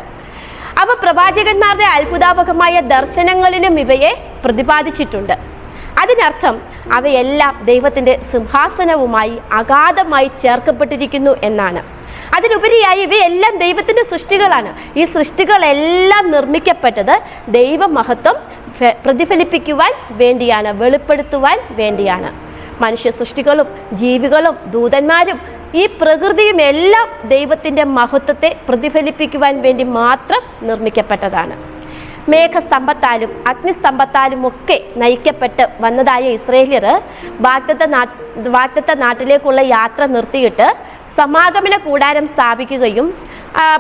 അവ പ്രവാചകന്മാരുടെ അത്ഭുതാവഹമായ ദർശനങ്ങളിലും ഇവയെ പ്രതിപാദിച്ചിട്ടുണ്ട്. അതിനർത്ഥം അവയെല്ലാം ദൈവത്തിൻ്റെ സിംഹാസനവുമായി അഗാധമായി ചേർക്കപ്പെട്ടിരിക്കുന്നു എന്നാണ്. അതിലുപരിയായി ഇവയെല്ലാം ദൈവത്തിൻ്റെ സൃഷ്ടികളാണ്. ഈ സൃഷ്ടികളെല്ലാം നിർമ്മിക്കപ്പെട്ടത് ദൈവമഹത്വം പ്രതിഫലിപ്പിക്കുവാൻ വേണ്ടിയാണ്, വെളിപ്പെടുത്തുവാൻ വേണ്ടിയാണ്. മനുഷ്യ സൃഷ്ടികളും ജീവികളും ദൂതന്മാരും ഈ പ്രകൃതിയും എല്ലാം ദൈവത്തിൻ്റെ മഹത്വത്തെ പ്രതിഫലിപ്പിക്കുവാൻ വേണ്ടി മാത്രം നിർമ്മിക്കപ്പെട്ടതാണ്. മേഘസ്തംഭത്താലും അഗ്നിസ്തംഭത്താലും ഒക്കെ നയിക്കപ്പെട്ട് വന്നതായ ഇസ്രയേല്യർ വാഗ്ദത്ത നാട്ടിലേക്കുള്ള യാത്ര നിർത്തിയിട്ട് സമാഗമന കൂടാരം സ്ഥാപിക്കുകയും,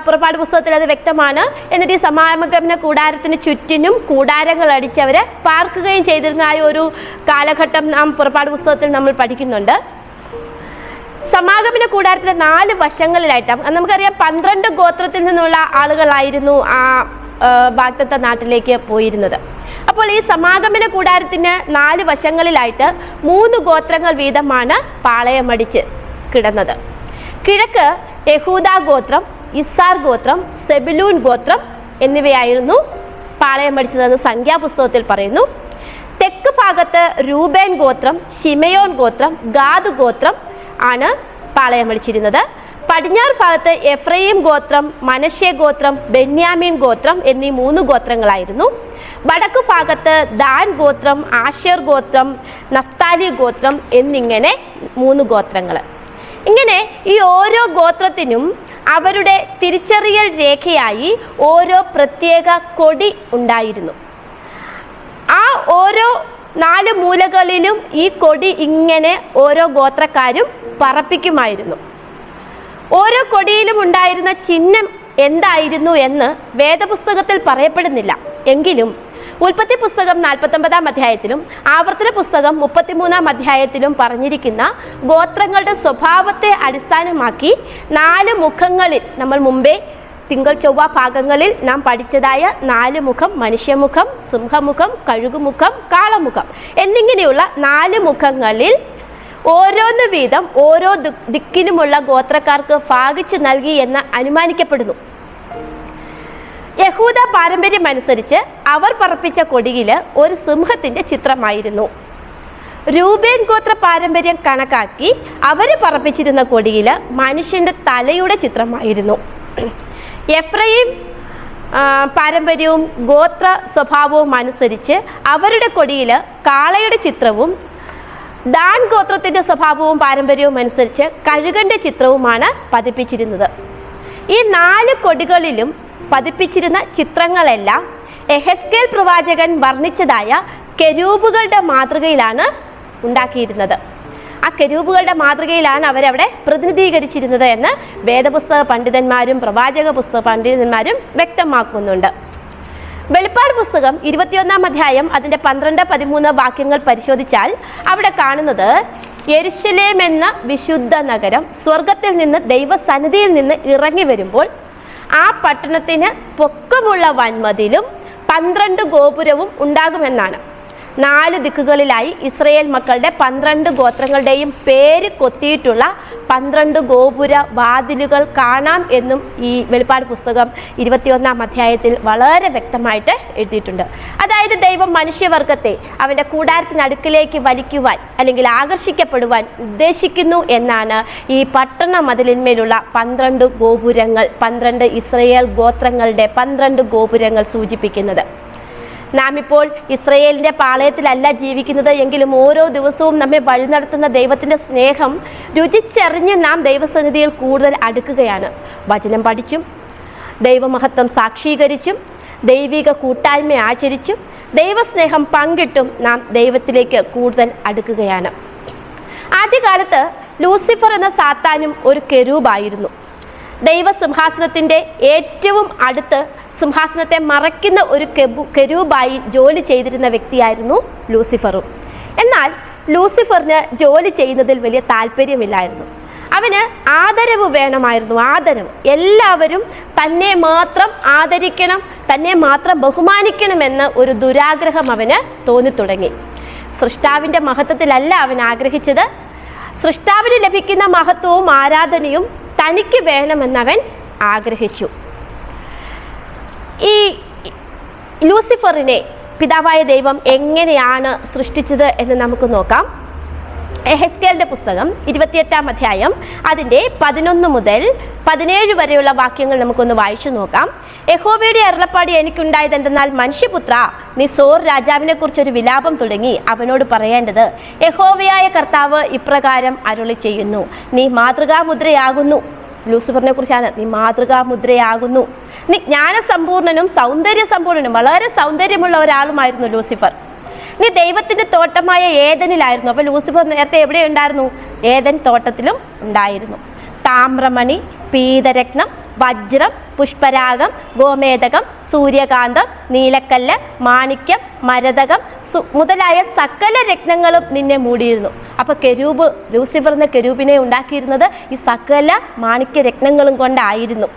പുറപ്പാട് പുസ്തകത്തിൽ അത് വ്യക്തമാണ്. എന്നിട്ട് ഈ സമാഗമന കൂടാരത്തിന് ചുറ്റിനും കൂടാരങ്ങൾ അടിച്ച് അവർ പാർക്കുകയും ചെയ്തിരുന്നതായ ഒരു കാലഘട്ടം നാം പുറപ്പാട് പുസ്തകത്തിൽ നമ്മൾ പഠിക്കുന്നുണ്ട്. സമാഗമന കൂടാരത്തിലെ 4 വശങ്ങളിലായിട്ടാണ് നമുക്കറിയാം 12 ഗോത്രത്തിൽ നിന്നുള്ള ആളുകളായിരുന്നു ആ വാഗ്ദത്ത നാട്ടിലേക്ക് പോയിരുന്നത്. അപ്പോൾ ഈ സമാഗമന കൂടാരത്തിന് 4 വശങ്ങളിലായിട്ട് 3 ഗോത്രങ്ങൾ വീതമാണ് പാളയമടിച്ച് കിടന്നത്. കിഴക്ക് യഹൂദ ഗോത്രം, ഇസ്സാർ ഗോത്രം, സെബുലൂൻ ഗോത്രം എന്നിവയായിരുന്നു പാളയമടിച്ചതെന്ന് സംഖ്യാപുസ്തകത്തിൽ പറയുന്നു. തെക്ക് ഭാഗത്ത് രൂബേൻ ഗോത്രം, ശിമയോൻ ഗോത്രം, ഗാദ് ഗോത്രം ആണ് പാളയമടിച്ചിരുന്നത്. പടിഞ്ഞാറ് ഭാഗത്ത് എഫ്രയീം ഗോത്രം, മനശ്ശെ ഗോത്രം, ബെന്യാമീൻ ഗോത്രം എന്നീ 3 ഗോത്രങ്ങളായിരുന്നു. വടക്കു ഭാഗത്ത് ദാൻ ഗോത്രം, ആശേർ ഗോത്രം, നഫ്താലി ഗോത്രം എന്നിങ്ങനെ 3 ഗോത്രങ്ങൾ. ഇങ്ങനെ ഈ ഓരോ ഗോത്രത്തിനും അവരുടെ തിരിച്ചറിയൽ രേഖയായി ഓരോ പ്രത്യേക കൊടി ഉണ്ടായിരുന്നു. ആ ഓരോ 4 മൂലകളിലും ഈ കൊടി ഇങ്ങനെ ഓരോ ഗോത്രക്കാരും പറപ്പിക്കുമായിരുന്നു. ഓരോ കൊടിയിലും ഉണ്ടായിരുന്ന ചിഹ്നം എന്തായിരുന്നു എന്ന് വേദപുസ്തകത്തിൽ പറയപ്പെടുന്നില്ല. എങ്കിലും ഉൽപ്പത്തി പുസ്തകം 49-ാം അധ്യായത്തിലും ആവർത്തന പുസ്തകം 33-ാം അധ്യായത്തിലും പറഞ്ഞിരിക്കുന്ന ഗോത്രങ്ങളുടെ സ്വഭാവത്തെ അടിസ്ഥാനമാക്കി 4 മുഖങ്ങളിൽ നമ്മൾ മുമ്പേ തിങ്കൾ ചൊവ്വ ഭാഗങ്ങളിൽ നാം പഠിച്ചതായ 4 മുഖം, മനുഷ്യമുഖം, സിംഹമുഖം, കഴുകുമുഖം, കാളമുഖം എന്നിങ്ങനെയുള്ള 4 മുഖങ്ങളിൽ ഓരോന്ന് വീതം ഓരോ ദിക്കിനുമുള്ള ഗോത്രക്കാർക്ക് ഭാഗിച്ചു നൽകി എന്ന് അനുമാനിക്കപ്പെടുന്നു. യഹൂദ പാരമ്പര്യം അനുസരിച്ച് അവർ പറപ്പിച്ച കൊടിയിൽ ഒരു സിംഹത്തിൻ്റെ ചിത്രമായിരുന്നു. രൂബേൻ ഗോത്ര പാരമ്പര്യം കണക്കാക്കി അവർ പറപ്പിച്ചിരുന്ന കൊടിയിൽ മനുഷ്യൻ്റെ തലയുടെ ചിത്രമായിരുന്നു. എഫ്രയീം പാരമ്പര്യവും ഗോത്ര സ്വഭാവവും അനുസരിച്ച് അവരുടെ കൊടിയിൽ കാളയുടെ ചിത്രവും, ദാൻ ഗോത്രത്തിൻ്റെ സ്വഭാവവും പാരമ്പര്യവും അനുസരിച്ച് കഴുകൻ്റെ ചിത്രവുമാണ് പതിപ്പിച്ചിരുന്നത്. ഈ 4 കൊടികളിലും പതിപ്പിച്ചിരുന്ന ചിത്രങ്ങളെല്ലാം യെഹെസ്കേൽ പ്രവാചകൻ വർണ്ണിച്ചതായ കെരൂബുകളുടെ മാതൃകയിലാണ് ഉണ്ടാക്കിയിരുന്നത്. ആ കെരൂബുകളുടെ മാതൃകയിലാണ് അവരവിടെ പ്രതിനിധീകരിച്ചിരുന്നത് എന്ന് വേദപുസ്തക പണ്ഡിതന്മാരും പ്രവാചക പുസ്തക പണ്ഡിതന്മാരും വ്യക്തമാക്കുന്നുണ്ട്. വെളിപ്പാട് പുസ്തകം 21-ാം അധ്യായം അതിൻ്റെ 12-13 വാക്യങ്ങൾ പരിശോധിച്ചാൽ അവിടെ കാണുന്നത് യെരുശലേം എന്ന വിശുദ്ധ നഗരം സ്വർഗത്തിൽ നിന്ന് ദൈവസന്നിധിയിൽ നിന്ന് ഇറങ്ങി വരുമ്പോൾ ആ പട്ടണത്തിന് പൊക്കമുള്ള വൻമതിലും 12 ഗോപുരവും ഉണ്ടാകുമെന്നാണ്. 4 ദിക്കുകളിലായി ഇസ്രയേൽ മക്കളുടെ 12 ഗോത്രങ്ങളുടെയും പേര് കൊത്തിയിട്ടുള്ള 12 ഗോപുര വാതിലുകൾ കാണാം എന്നും ഈ വെളിപ്പാട് പുസ്തകം 21-ാം അധ്യായത്തിൽ വളരെ വ്യക്തമായിട്ട് എഴുതിയിട്ടുണ്ട്. അതായത് ദൈവം മനുഷ്യവർഗത്തെ അവൻ്റെ കൂടാരത്തിനടുക്കിലേക്ക് വലിക്കുവാൻ അല്ലെങ്കിൽ ആകർഷിക്കപ്പെടുവാൻ ഉദ്ദേശിക്കുന്നു എന്നാണ് ഈ പട്ടണ മതിലിന്മേലുള്ള 12 ഗോപുരങ്ങൾ, 12 ഇസ്രയേൽ ഗോത്രങ്ങളുടെ 12 ഗോപുരങ്ങൾ സൂചിപ്പിക്കുന്നത്. നാം ഇപ്പോൾ ഇസ്രയേലിൻ്റെ പാളയത്തിലല്ല ജീവിക്കുന്നത് എങ്കിലും ഓരോ ദിവസവും നമ്മെ വഴി നടത്തുന്ന ദൈവത്തിൻ്റെ സ്നേഹം രുചിച്ചറിഞ്ഞ് നാം ദൈവസന്നിധിയിൽ കൂടുതൽ അടുക്കുകയാണ്. വചനം പഠിച്ചും ദൈവമഹത്വം സാക്ഷീകരിച്ചും ദൈവിക കൂട്ടായ്മ ആചരിച്ചും ദൈവസ്നേഹം പങ്കിട്ടും നാം ദൈവത്തിലേക്ക് കൂടുതൽ അടുക്കുകയാണ്. ആദ്യകാലത്ത് ലൂസിഫർ എന്ന സാത്താനും ഒരു കെരൂബായിരുന്നു. ദൈവസിംഹാസനത്തിൻ്റെ ഏറ്റവും അടുത്ത് സിംഹാസനത്തെ മറയ്ക്കുന്ന ഒരു കെരൂബായി ജോലി ചെയ്തിരുന്ന വ്യക്തിയായിരുന്നു ലൂസിഫറും. എന്നാൽ ലൂസിഫറിന് ജോലി ചെയ്യുന്നതിൽ വലിയ താല്പര്യമില്ലായിരുന്നു. അവന് ആദരവ് വേണമായിരുന്നു, ആദരവ്. എല്ലാവരും തന്നെ മാത്രം ആദരിക്കണം, തന്നെ മാത്രം ബഹുമാനിക്കണമെന്ന് ഒരു ദുരാഗ്രഹം അവന് തോന്നിത്തുടങ്ങി. സൃഷ്ടാവിൻ്റെ മഹത്വത്തിലല്ല അവൻ ആഗ്രഹിച്ചത്. സൃഷ്ടാവിന് ലഭിക്കുന്ന മഹത്വവും ആരാധനയും തനിക്ക് വേണമെന്നവൻ ആഗ്രഹിച്ചു. ഈ ലൂസിഫറിനെ പിതാവായ ദൈവം എങ്ങനെയാണ് സൃഷ്ടിച്ചത് എന്ന് നമുക്ക് നോക്കാം. യെഹെസ്കേലിൻ്റെ പുസ്തകം 28-ാം അധ്യായം അതിൻ്റെ 11 മുതൽ 17 വരെയുള്ള വാക്യങ്ങൾ നമുക്കൊന്ന് വായിച്ചു നോക്കാം. യഹോവയുടെ അരുളപ്പാട് എനിക്കുണ്ടായതെന്തെന്നാൽ, മനുഷ്യപുത്ര, നീ സോർ രാജാവിനെ കുറിച്ചൊരു വിലാപം തുടങ്ങി അവനോട് പറയേണ്ടത്, യഹോവയായ കർത്താവ് ഇപ്രകാരം അരുളി ചെയ്യുന്നു, നീ മാതൃകാമുദ്രയാകുന്നു. ലൂസിഫറിനെ കുറിച്ചാണ്. നീ മാതൃകാ മുദ്രയാകുന്നു, നീ ജ്ഞാനസമ്പൂർണനും സൗന്ദര്യ സമ്പൂർണനും വളരെ സൗന്ദര്യമുള്ള ഒരാളുമായിരുന്നു ലൂസിഫർ. നീ ദൈവത്തിൻ്റെ തോട്ടമായ ഏദനിലായിരുന്നു. അപ്പോൾ ലൂസിഫർ നേരത്തെ എവിടെ ഉണ്ടായിരുന്നു? ഏദൻ തോട്ടത്തിലും ഉണ്ടായിരുന്നു. താമ്രമണി, പീതരത്നം, വജ്രം, പുഷ്പരാഗം, ഗോമേതകം, സൂര്യകാന്തം, നീലക്കല്ല്, മാണിക്യം, മരതകം മുതലായ സകല രത്നങ്ങളും നിന്നെ മൂടിയിരുന്നു. അപ്പോൾ കെരൂബ്, ലൂസിഫർ എന്ന കെരൂബിനെ ഉണ്ടാക്കിയിരുന്നത് ഈ സകല മാണിക്യ രത്നങ്ങളും കൊണ്ടായിരുന്നു.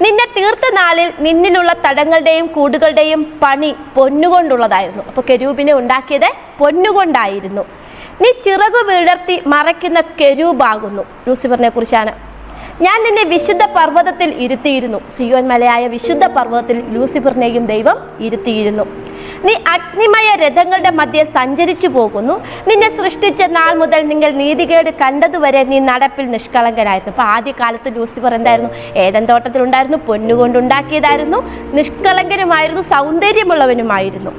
നിന്നെ തീർത്ത നാളിൽ നിന്നിലുള്ള തടങ്ങളുടെയും കൂടുകളുടെയും പണി പൊന്നുകൊണ്ടുള്ളതായിരുന്നു. അപ്പോൾ കെരൂബിനെ ഉണ്ടാക്കിയത് പൊന്നുകൊണ്ടായിരുന്നു. നീ ചിറകു വിടർത്തി മറയ്ക്കുന്ന കെരൂബാകുന്നു. ലൂസിഫറിനെ കുറിച്ചാണ്. ഞാൻ നിന്നെ വിശുദ്ധ പർവ്വതത്തിൽ ഇരുത്തിയിരുന്നു. സിയോൻ മലയായ വിശുദ്ധ പർവ്വതത്തിൽ ലൂസിഫറിനെയും ദൈവം ഇരുത്തിയിരുന്നു. നീ അഗ്നിമയ രഥങ്ങളുടെ മധ്യെ സഞ്ചരിച്ചു പോകുന്നു. നിന്നെ സൃഷ്ടിച്ച നാൾ മുതൽ നിങ്ങൾ നീതികേട് കണ്ടതുവരെ നീ നടപ്പിൽ നിഷ്കളങ്കനായിരുന്നു. അപ്പോൾ ആദ്യകാലത്ത് ലൂസിഫർ എന്തായിരുന്നു? ഏദൻ തോട്ടത്തിലുണ്ടായിരുന്നു, പൊന്നുകൊണ്ടുണ്ടാക്കിയതായിരുന്നു, നിഷ്കളങ്കനുമായിരുന്നു, സൗന്ദര്യമുള്ളവനുമായിരുന്നു.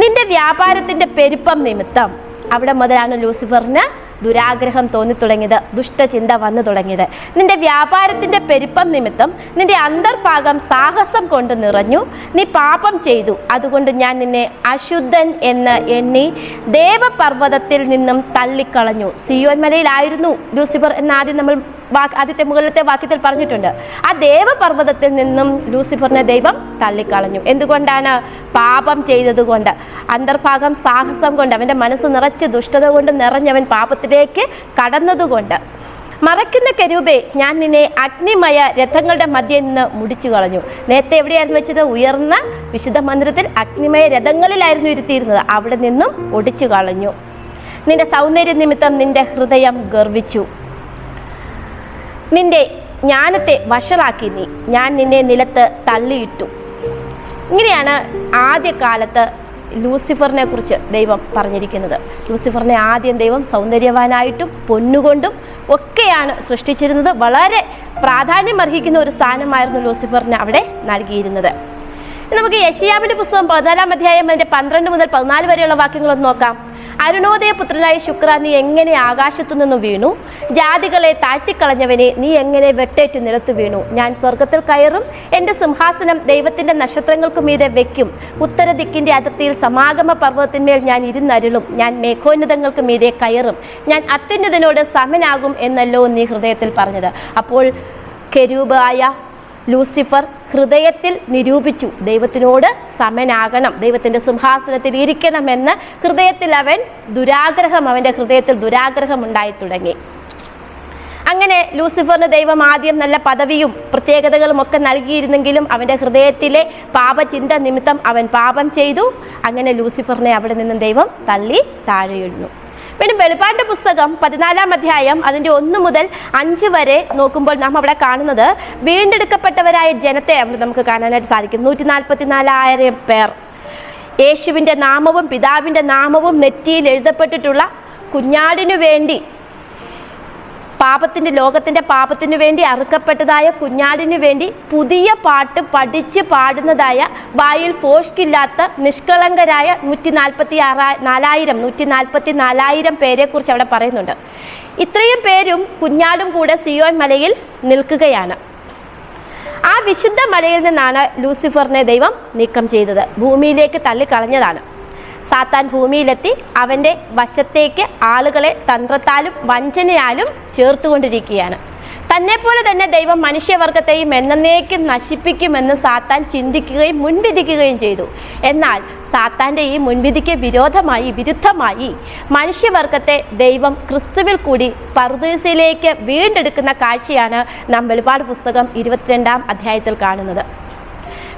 നിന്റെ വ്യാപാരത്തിൻ്റെ പെരുപ്പം നിമിത്തം അവിടെ മുതലാണ് ലൂസിഫറിന് ദുരാഗ്രഹം തോന്നിത്തുടങ്ങിയത്, ദുഷ്ടചിന്ത വന്നു തുടങ്ങിയത്. നിന്റെ വ്യാപാരത്തിൻ്റെ പെരുപ്പം നിമിത്തം നിന്റെ അന്തർഭാഗം സാഹസം കൊണ്ട് നിറഞ്ഞു. നീ പാപം ചെയ്തു, അതുകൊണ്ട് ഞാൻ നിന്നെ അശുദ്ധൻ എന്ന് എണ്ണി ദേവപർവ്വതത്തിൽ നിന്നും തള്ളിക്കളഞ്ഞു. സിയോൻ മലയിലായിരുന്നു ലൂസിഫർ എന്ന് ആദ്യം നമ്മൾ ആദ്യത്തെ മുകളിലത്തെ വാക്യത്തിൽ പറഞ്ഞിട്ടുണ്ട്. ആ ദേവപർവ്വതത്തിൽ നിന്നും ലൂസിഫറിനെ ദൈവം തള്ളിക്കളഞ്ഞു. എന്തുകൊണ്ടാണ്? പാപം ചെയ്തതുകൊണ്ട്. അന്തർഭാഗം സാഹസം കൊണ്ട്, അവൻ്റെ മനസ്സ് നിറച്ച് ദുഷ്ടത കൊണ്ട് നിറഞ്ഞവൻ പാപത്തിലേക്ക് കടന്നതുകൊണ്ട്. മറയ്ക്കുന്ന കെരൂബേ, ഞാൻ നിന്നെ അഗ്നിമയ രഥങ്ങളുടെ മധ്യേ നിന്ന് മുടിച്ചു കളഞ്ഞു. നേരത്തെ എവിടെയായിരുന്നു വെച്ചത്? ഉയർന്ന വിശുദ്ധ മന്ദിരത്തിൽ അഗ്നിമയ രഥങ്ങളിലായിരുന്നു ഇരുത്തിയിരുന്നത്. അവിടെ നിന്നും ഒടിച്ചു കളഞ്ഞു. നിന്റെ സൗന്ദര്യ നിമിത്തം നിന്റെ ഹൃദയം ഗർവിച്ചു. നിന്റെ ജ്ഞാനത്തെ വഷളാക്കി നീ. ഞാൻ നിന്നെ നിലത്ത് തള്ളിയിട്ടു. ഇങ്ങനെയാണ് ആദ്യകാലത്ത് ലൂസിഫറിനെ കുറിച്ച് ദൈവം പറഞ്ഞിരിക്കുന്നത്. ലൂസിഫറിനെ ആദ്യം ദൈവം സൗന്ദര്യവാനായിട്ടും പൊന്നുകൊണ്ടും ഒക്കെയാണ് സൃഷ്ടിച്ചിരുന്നത്. വളരെ പ്രാധാന്യം അർഹിക്കുന്ന ഒരു സ്ഥാനമായിരുന്നു ലൂസിഫറിന് അവിടെ നൽകിയിരുന്നത്. നമുക്ക് യെശയ്യാവിൻ്റെ പുസ്തകം 14-ാം അധ്യായം അതിൻ്റെ 12 മുതൽ 14 വരെയുള്ള വാക്യങ്ങളൊന്ന് നോക്കാം. അരുണോദയ പുത്രനായ ശുക്ര, നീ എങ്ങനെ ആകാശത്തു നിന്നും വീണു? ജാതികളെ താഴ്ത്തിക്കളഞ്ഞവനെ, നീ എങ്ങനെ വെട്ടേറ്റ് നിലത്ത് വീണു? ഞാൻ സ്വർഗത്തിൽ കയറും, എൻ്റെ സിംഹാസനം ദൈവത്തിൻ്റെ നക്ഷത്രങ്ങൾക്ക് മീതെ വയ്ക്കും. ഉത്തരദിക്കിൻ്റെ അതിർത്തിയിൽ സമാഗമ പർവ്വതത്തിന്മേൽ ഞാൻ ഇരുന്നരുളും. ഞാൻ മേഘോന്നതങ്ങൾക്ക് മീതെ കയറും. ഞാൻ അത്യുന്നതനോട് സമനാകും എന്നല്ലോ നീ ഹൃദയത്തിൽ പറഞ്ഞത്. അപ്പോൾ കെരൂബായ ലൂസിഫർ ഹൃദയത്തിൽ നിരൂപിച്ചു, ദൈവത്തിനോട് സമനാകണം, ദൈവത്തിൻ്റെ സിംഹാസനത്തിൽ ഇരിക്കണമെന്ന് ഹൃദയത്തിൽ അവൻ്റെ ഹൃദയത്തിൽ ദുരാഗ്രഹം ഉണ്ടായി തുടങ്ങി. അങ്ങനെ ലൂസിഫറിന് ദൈവം ആദ്യം നല്ല പദവിയും പ്രത്യേകതകളും ഒക്കെ നൽകിയിരുന്നെങ്കിലും അവൻ്റെ ഹൃദയത്തിലെ പാപചിന്ത നിമിത്തം അവൻ പാപം ചെയ്തു. അങ്ങനെ ലൂസിഫറിനെ അവിടെ നിന്നും ദൈവം തള്ളി താഴെയിടുന്നു. പിന്നെ വെളിപ്പാടിൻ്റെ പുസ്തകം 14-ാം അധ്യായം അതിൻ്റെ 1 മുതൽ 5 വരെ നോക്കുമ്പോൾ നാം അവിടെ കാണുന്നത് വീണ്ടെടുക്കപ്പെട്ടവരായ ജനത്തെ അവിടെ നമുക്ക് കാണാനായിട്ട് സാധിക്കും. 144,000 പേർ യേശുവിൻ്റെ നാമവും പിതാവിൻ്റെ നാമവും നെറ്റിയിൽ എഴുതപ്പെട്ടിട്ടുള്ള കുഞ്ഞാടിനു വേണ്ടി, ലോകത്തിൻ്റെ പാപത്തിനു വേണ്ടി അറുക്കപ്പെട്ടതായ കുഞ്ഞാടിനു വേണ്ടി പുതിയ പാട്ട് പഠിച്ച് പാടുന്നതായ, വായിൽ ഫോഷ്കില്ലാത്ത നിഷ്കളങ്കരായ 144,000 പേരെക്കുറിച്ച് അവിടെ പറയുന്നുണ്ട്. ഇത്രയും പേരും കുഞ്ഞാടും കൂടെ സിയോൻ മലയിൽ നിൽക്കുകയാണ്. ആ വിശുദ്ധ മലയിൽ നിന്നാണ് ലൂസിഫറിനെ ദൈവം നീക്കം ചെയ്തത്, ഭൂമിയിലേക്ക് തള്ളിക്കളഞ്ഞതാണ്. സാത്താൻ ഭൂമിയിലെത്തി അവൻ്റെ വശത്തേക്ക് ആളുകളെ തന്ത്രത്താലും വഞ്ചനയാലും ചേർത്തുകൊണ്ടിരിക്കുകയാണ്. തന്നെപ്പോലെ തന്നെ ദൈവം മനുഷ്യവർഗത്തെയും എന്നേക്കും നശിപ്പിക്കുമെന്ന് സാത്താൻ ചിന്തിക്കുകയും മുൻവിധിക്കുകയും ചെയ്തു. എന്നാൽ സാത്താൻ്റെ ഈ മുൻവിധിക്ക് വിരുദ്ധമായി മനുഷ്യവർഗത്തെ ദൈവം ക്രിസ്തുവിൽ കൂടി പറുദീസയിലേക്ക് വീണ്ടെടുക്കുന്ന കാഴ്ചയാണ് നാം വെളിപ്പാട് പുസ്തകം 22-ാം അധ്യായത്തിൽ കാണുന്നത്.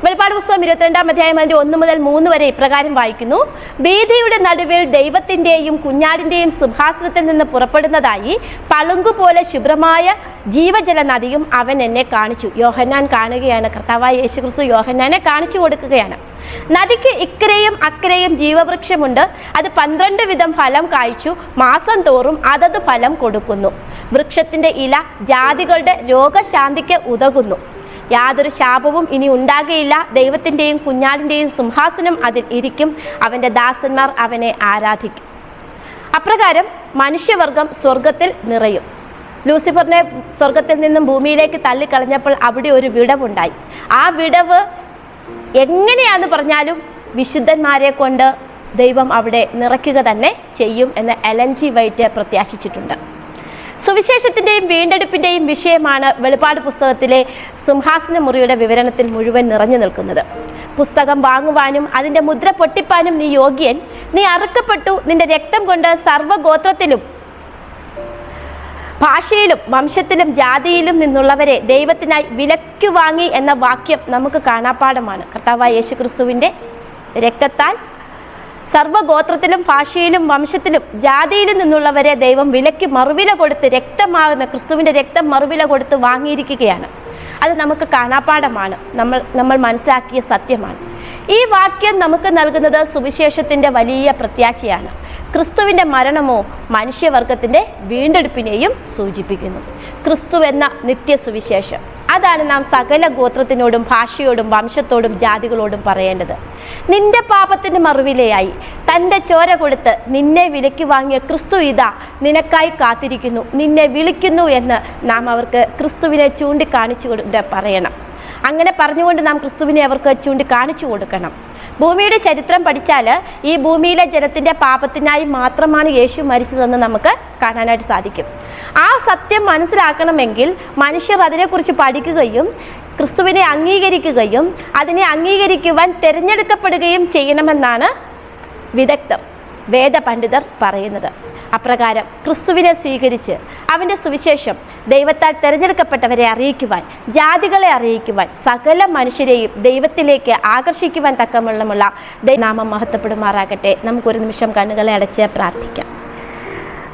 വെളിപ്പാട് പുസ്തകം 22-ാം അധ്യായം അതിൻ്റെ 1 മുതൽ 3 വരെ ഇപ്രകാരം വായിക്കുന്നു. ഭീതിയുടെ നടുവിൽ ദൈവത്തിൻ്റെയും കുഞ്ഞാടിൻ്റെയും സിംഹാസനത്തിൽ നിന്ന് പുറപ്പെടുന്നതായി പളുങ്കുപോലെ ശുഭ്രമായ ജീവജല നദിയും അവൻ എന്നെ കാണിച്ചു. യോഹന്നാൻ കാണുകയാണ്, കർത്താവായ യേശുക്രിസ്തു യോഹന്നാനെ കാണിച്ചു കൊടുക്കുകയാണ്. നദിക്ക് ഇക്കരെയും അക്കരെയും ജീവവൃക്ഷമുണ്ട്. അത് 12 വിധം ഫലം കായ്ച്ചു, മാസം തോറും അതത് ഫലം കൊടുക്കുന്നു. വൃക്ഷത്തിൻ്റെ ഇല ജാതികളുടെ രോഗശാന്തിക്ക് ഉതകുന്നു. യാതൊരു ശാപവും ഇനി ഉണ്ടാകുകയില്ല. ദൈവത്തിൻ്റെയും കുഞ്ഞാടിൻ്റെയും സിംഹാസനം അതിൽ ഇരിക്കും. അവൻ്റെ ദാസന്മാർ അവനെ ആരാധിക്കും. അപ്രകാരം മനുഷ്യവർഗം സ്വർഗത്തിൽ നിറയും. ലൂസിഫറിനെ സ്വർഗത്തിൽ നിന്നും ഭൂമിയിലേക്ക് തള്ളിക്കളഞ്ഞപ്പോൾ അവിടെ ഒരു വിടവുണ്ടായി. ആ വിടവ് എങ്ങനെയാണെന്ന് പറഞ്ഞാലും വിശുദ്ധന്മാരെ കൊണ്ട് ദൈവം അവിടെ നിറയ്ക്കുക തന്നെ ചെയ്യും എന്ന് എലൻ ജി വൈറ്റ് പ്രത്യാശിച്ചിട്ടുണ്ട്. സുവിശേഷത്തിൻ്റെയും വീണ്ടെടുപ്പിൻ്റെയും വിഷയമാണ് വെളിപ്പാട് പുസ്തകത്തിലെ സിംഹാസന മുറിയുടെ വിവരണത്തിൽ മുഴുവൻ നിറഞ്ഞു നിൽക്കുന്നത്. പുസ്തകം വാങ്ങുവാനും അതിൻ്റെ മുദ്ര പൊട്ടിപ്പാനും നീ യോഗ്യൻ, നീ അറുക്കപ്പെട്ടു, നിന്റെ രക്തം കൊണ്ട് സർവ്വഗോത്രത്തിലും ഭാഷയിലും വംശത്തിലും ജാതിയിലും നിന്നുള്ളവരെ ദൈവത്തിനായി വിലയ്ക്ക് വാങ്ങി എന്ന വാക്യം നമുക്ക് കാണാപ്പാഠമാണ്. കർത്താവായ യേശുക്രിസ്തുവിൻ്റെ രക്തത്താൽ സർവ്വഗോത്രത്തിലും ഭാഷയിലും വംശത്തിലും ജാതിയിലും നിന്നുള്ളവരെ ദൈവം വിലയ്ക്ക് മറുവില കൊടുത്ത്, രക്തമാകുന്ന ക്രിസ്തുവിൻ്റെ രക്തം മറുവില കൊടുത്ത് വാങ്ങിയിരിക്കുകയാണ്. അത് നമുക്ക് കാണാപ്പാഠമാണ്, നമ്മൾ മനസ്സിലാക്കിയ സത്യമാണ്. ഈ വാക്യം നമുക്ക് നൽകുന്നത് സുവിശേഷത്തിൻ്റെ വലിയ പ്രത്യാശയാണ്. ക്രിസ്തുവിൻ്റെ മരണമോ മനുഷ്യവർഗത്തിൻ്റെ വീണ്ടെടുപ്പിനെയും സൂചിപ്പിക്കുന്നു. ക്രിസ്തു എന്ന നിത്യസുവിശേഷം, അതാണ് നാം സകല ഗോത്രത്തിനോടും ഭാഷയോടും വംശത്തോടും ജാതികളോടും പറയേണ്ടത്. നിന്റെ പാപത്തിന് മറുവിലയായി തൻ്റെ ചോര കൊടുത്ത് നിന്നെ വിലയ്ക്ക് വാങ്ങിയ ക്രിസ്തു ഇതാ നിനക്കായി കാത്തിരിക്കുന്നു, നിന്നെ വിളിക്കുന്നു എന്ന് നാം അവർക്ക് ക്രിസ്തുവിനെ ചൂണ്ടിക്കാണിച്ചു പറയണം. അങ്ങനെ പറഞ്ഞുകൊണ്ട് നാം ക്രിസ്തുവിനെ അവർക്ക് ചൂണ്ടിക്കാണിച്ചു കൊടുക്കണം. ഭൂമിയുടെ ചരിത്രം പഠിച്ചാൽ ഈ ഭൂമിയിലെ ജനത്തിൻ്റെ പാപത്തിനായി മാത്രമാണ് യേശു മരിച്ചതെന്ന് നമുക്ക് കാണാനായിട്ട് സാധിക്കും. ആ സത്യം മനസ്സിലാക്കണമെങ്കിൽ മനുഷ്യർ അതിനെക്കുറിച്ച് പഠിക്കുകയും ക്രിസ്തുവിനെ അംഗീകരിക്കുകയും അതിനെ അംഗീകരിക്കുവാൻ തിരഞ്ഞെടുക്കപ്പെടുകയും ചെയ്യണമെന്നാണ് വിദഗ്ധർ, വേദപണ്ഡിതർ പറയുന്നത്. അപ്രകാരം ക്രിസ്തുവിനെ സ്വീകരിച്ച് അവൻ്റെ സുവിശേഷം ദൈവത്താൽ തിരഞ്ഞെടുക്കപ്പെട്ടവരെ അറിയിക്കുവാൻ, ജാതികളെ അറിയിക്കുവാൻ, സകല മനുഷ്യരെയും ദൈവത്തിലേക്ക് ആകർഷിക്കുവാൻ തക്കമുള്ള നാമം മഹത്വപ്പെടുമാറാകട്ടെ. നമുക്കൊരു നിമിഷം കണ്ണുകളെ അടച്ച് പ്രാർത്ഥിക്കാം.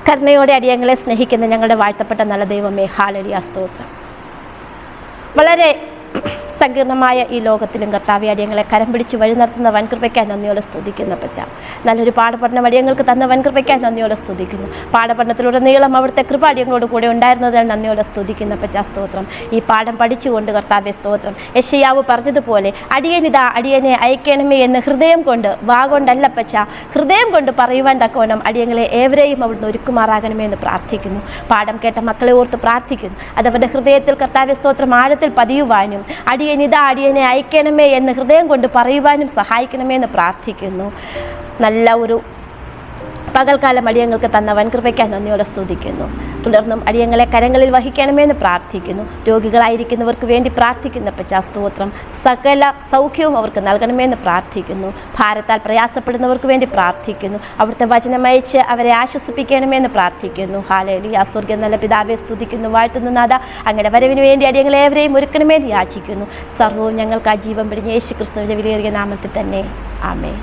കരുണയോടെ അടിയങ്ങളെ സ്നേഹിക്കുന്ന ഞങ്ങളുടെ വാഴ്ത്തപ്പെട്ട നല്ല ദൈവമേ, ഹല്ലേലൂയ, സ്തോത്രം. വളരെ സങ്കീർണമായ ഈ ലോകത്തിലും കർത്താവേ, അടിയങ്ങളെ കരം പിടിച്ച് വഴി നടത്തുന്ന വൻകൃപയ്ക്കായി നന്ദിയോടെ സ്തുതിക്കുന്നു അപ്പച്ച. നല്ലൊരു പാഠപഠനം അടിയങ്ങൾക്ക് തന്ന വൻകൃപയ്ക്കായി നന്ദിയോടെ സ്തുതിക്കുന്നു. പാഠപഠനത്തിലുടനീളം അവിടുത്തെ കൃപ അടിയങ്ങളോട് കൂടെ ഉണ്ടായിരുന്നതിൽ നന്ദിയോടെ സ്തുതിക്കുന്നു അപ്പച്ച, സ്തോത്രം. ഈ പാഠം പഠിച്ചുകൊണ്ട് കർത്താവേ സ്തോത്രം, യെശയ്യാവ് പറഞ്ഞതുപോലെ അടിയനിതാ അടിയനെ അയക്കണമേ എന്ന് ഹൃദയം കൊണ്ട്, വാ കൊണ്ടല്ലപ്പച്ച, ഹൃദയം കൊണ്ട് പറയുവാൻ തക്കവണ്ണം അടിയങ്ങളെ ഏവരെയും അവിടുന്ന് ഒരുക്കുമാറാകണമേ എന്ന് പ്രാർത്ഥിക്കുന്നു. പാഠം കേട്ട മക്കളെ ഓർത്ത് പ്രാർത്ഥിക്കുന്നു. അതവരുടെ ഹൃദയത്തിൽ കർത്താവേ സ്തോത്രം ആഴത്തിൽ പതിയുവാനും അടിയനിതാ അടിയനെ അയക്കണമേ എന്ന് ഹൃദയം കൊണ്ട് പറയുവാനും സഹായിക്കണമേ എന്ന് പ്രാർത്ഥിക്കുന്നു. നല്ല ഒരു പകൽക്കാലം അടിയങ്ങൾക്ക് തന്ന വൻകൃപയ്ക്കായി നന്ദിയോടെ സ്തുതിക്കുന്നു. തുടർന്നും അടിയങ്ങളെ കരങ്ങളിൽ വഹിക്കണമേ എന്ന് പ്രാർത്ഥിക്കുന്നു. രോഗികളായിരിക്കുന്നവർക്ക് വേണ്ടി പ്രാർത്ഥിക്കുന്ന സ്തോത്രം, സകല സൗഖ്യവും അവർക്ക് നൽകണമേ എന്ന് പ്രാർത്ഥിക്കുന്നു. ഭാരത്താൽ പ്രയാസപ്പെടുന്നവർക്ക് വേണ്ടി പ്രാർത്ഥിക്കുന്നു. അവിടുത്തെ വചനമയച്ച് അവരെ ആശ്വസിപ്പിക്കണമേ എന്ന് പ്രാർത്ഥിക്കുന്നു. ഹല്ലേലൂയ, സ്വർഗ്ഗ നല്ല പിതാവേ സ്തുതിക്കുന്നു, വാഴ്ത്തുന്നു നാഥ. അങ്ങയുടെ വരവിന് വേണ്ടി അടിയങ്ങളെ ഏവരെയും ഒരുക്കണമേ എന്ന് യാചിക്കുന്നു. സർവ്വവും ഞങ്ങൾക്ക് ആ ജീവൻ പിടിഞ്ഞ യേശു ക്രിസ്തുവിൻ്റെ വിലയേറിയ നാമത്തിൽ തന്നെ, ആമേൻ.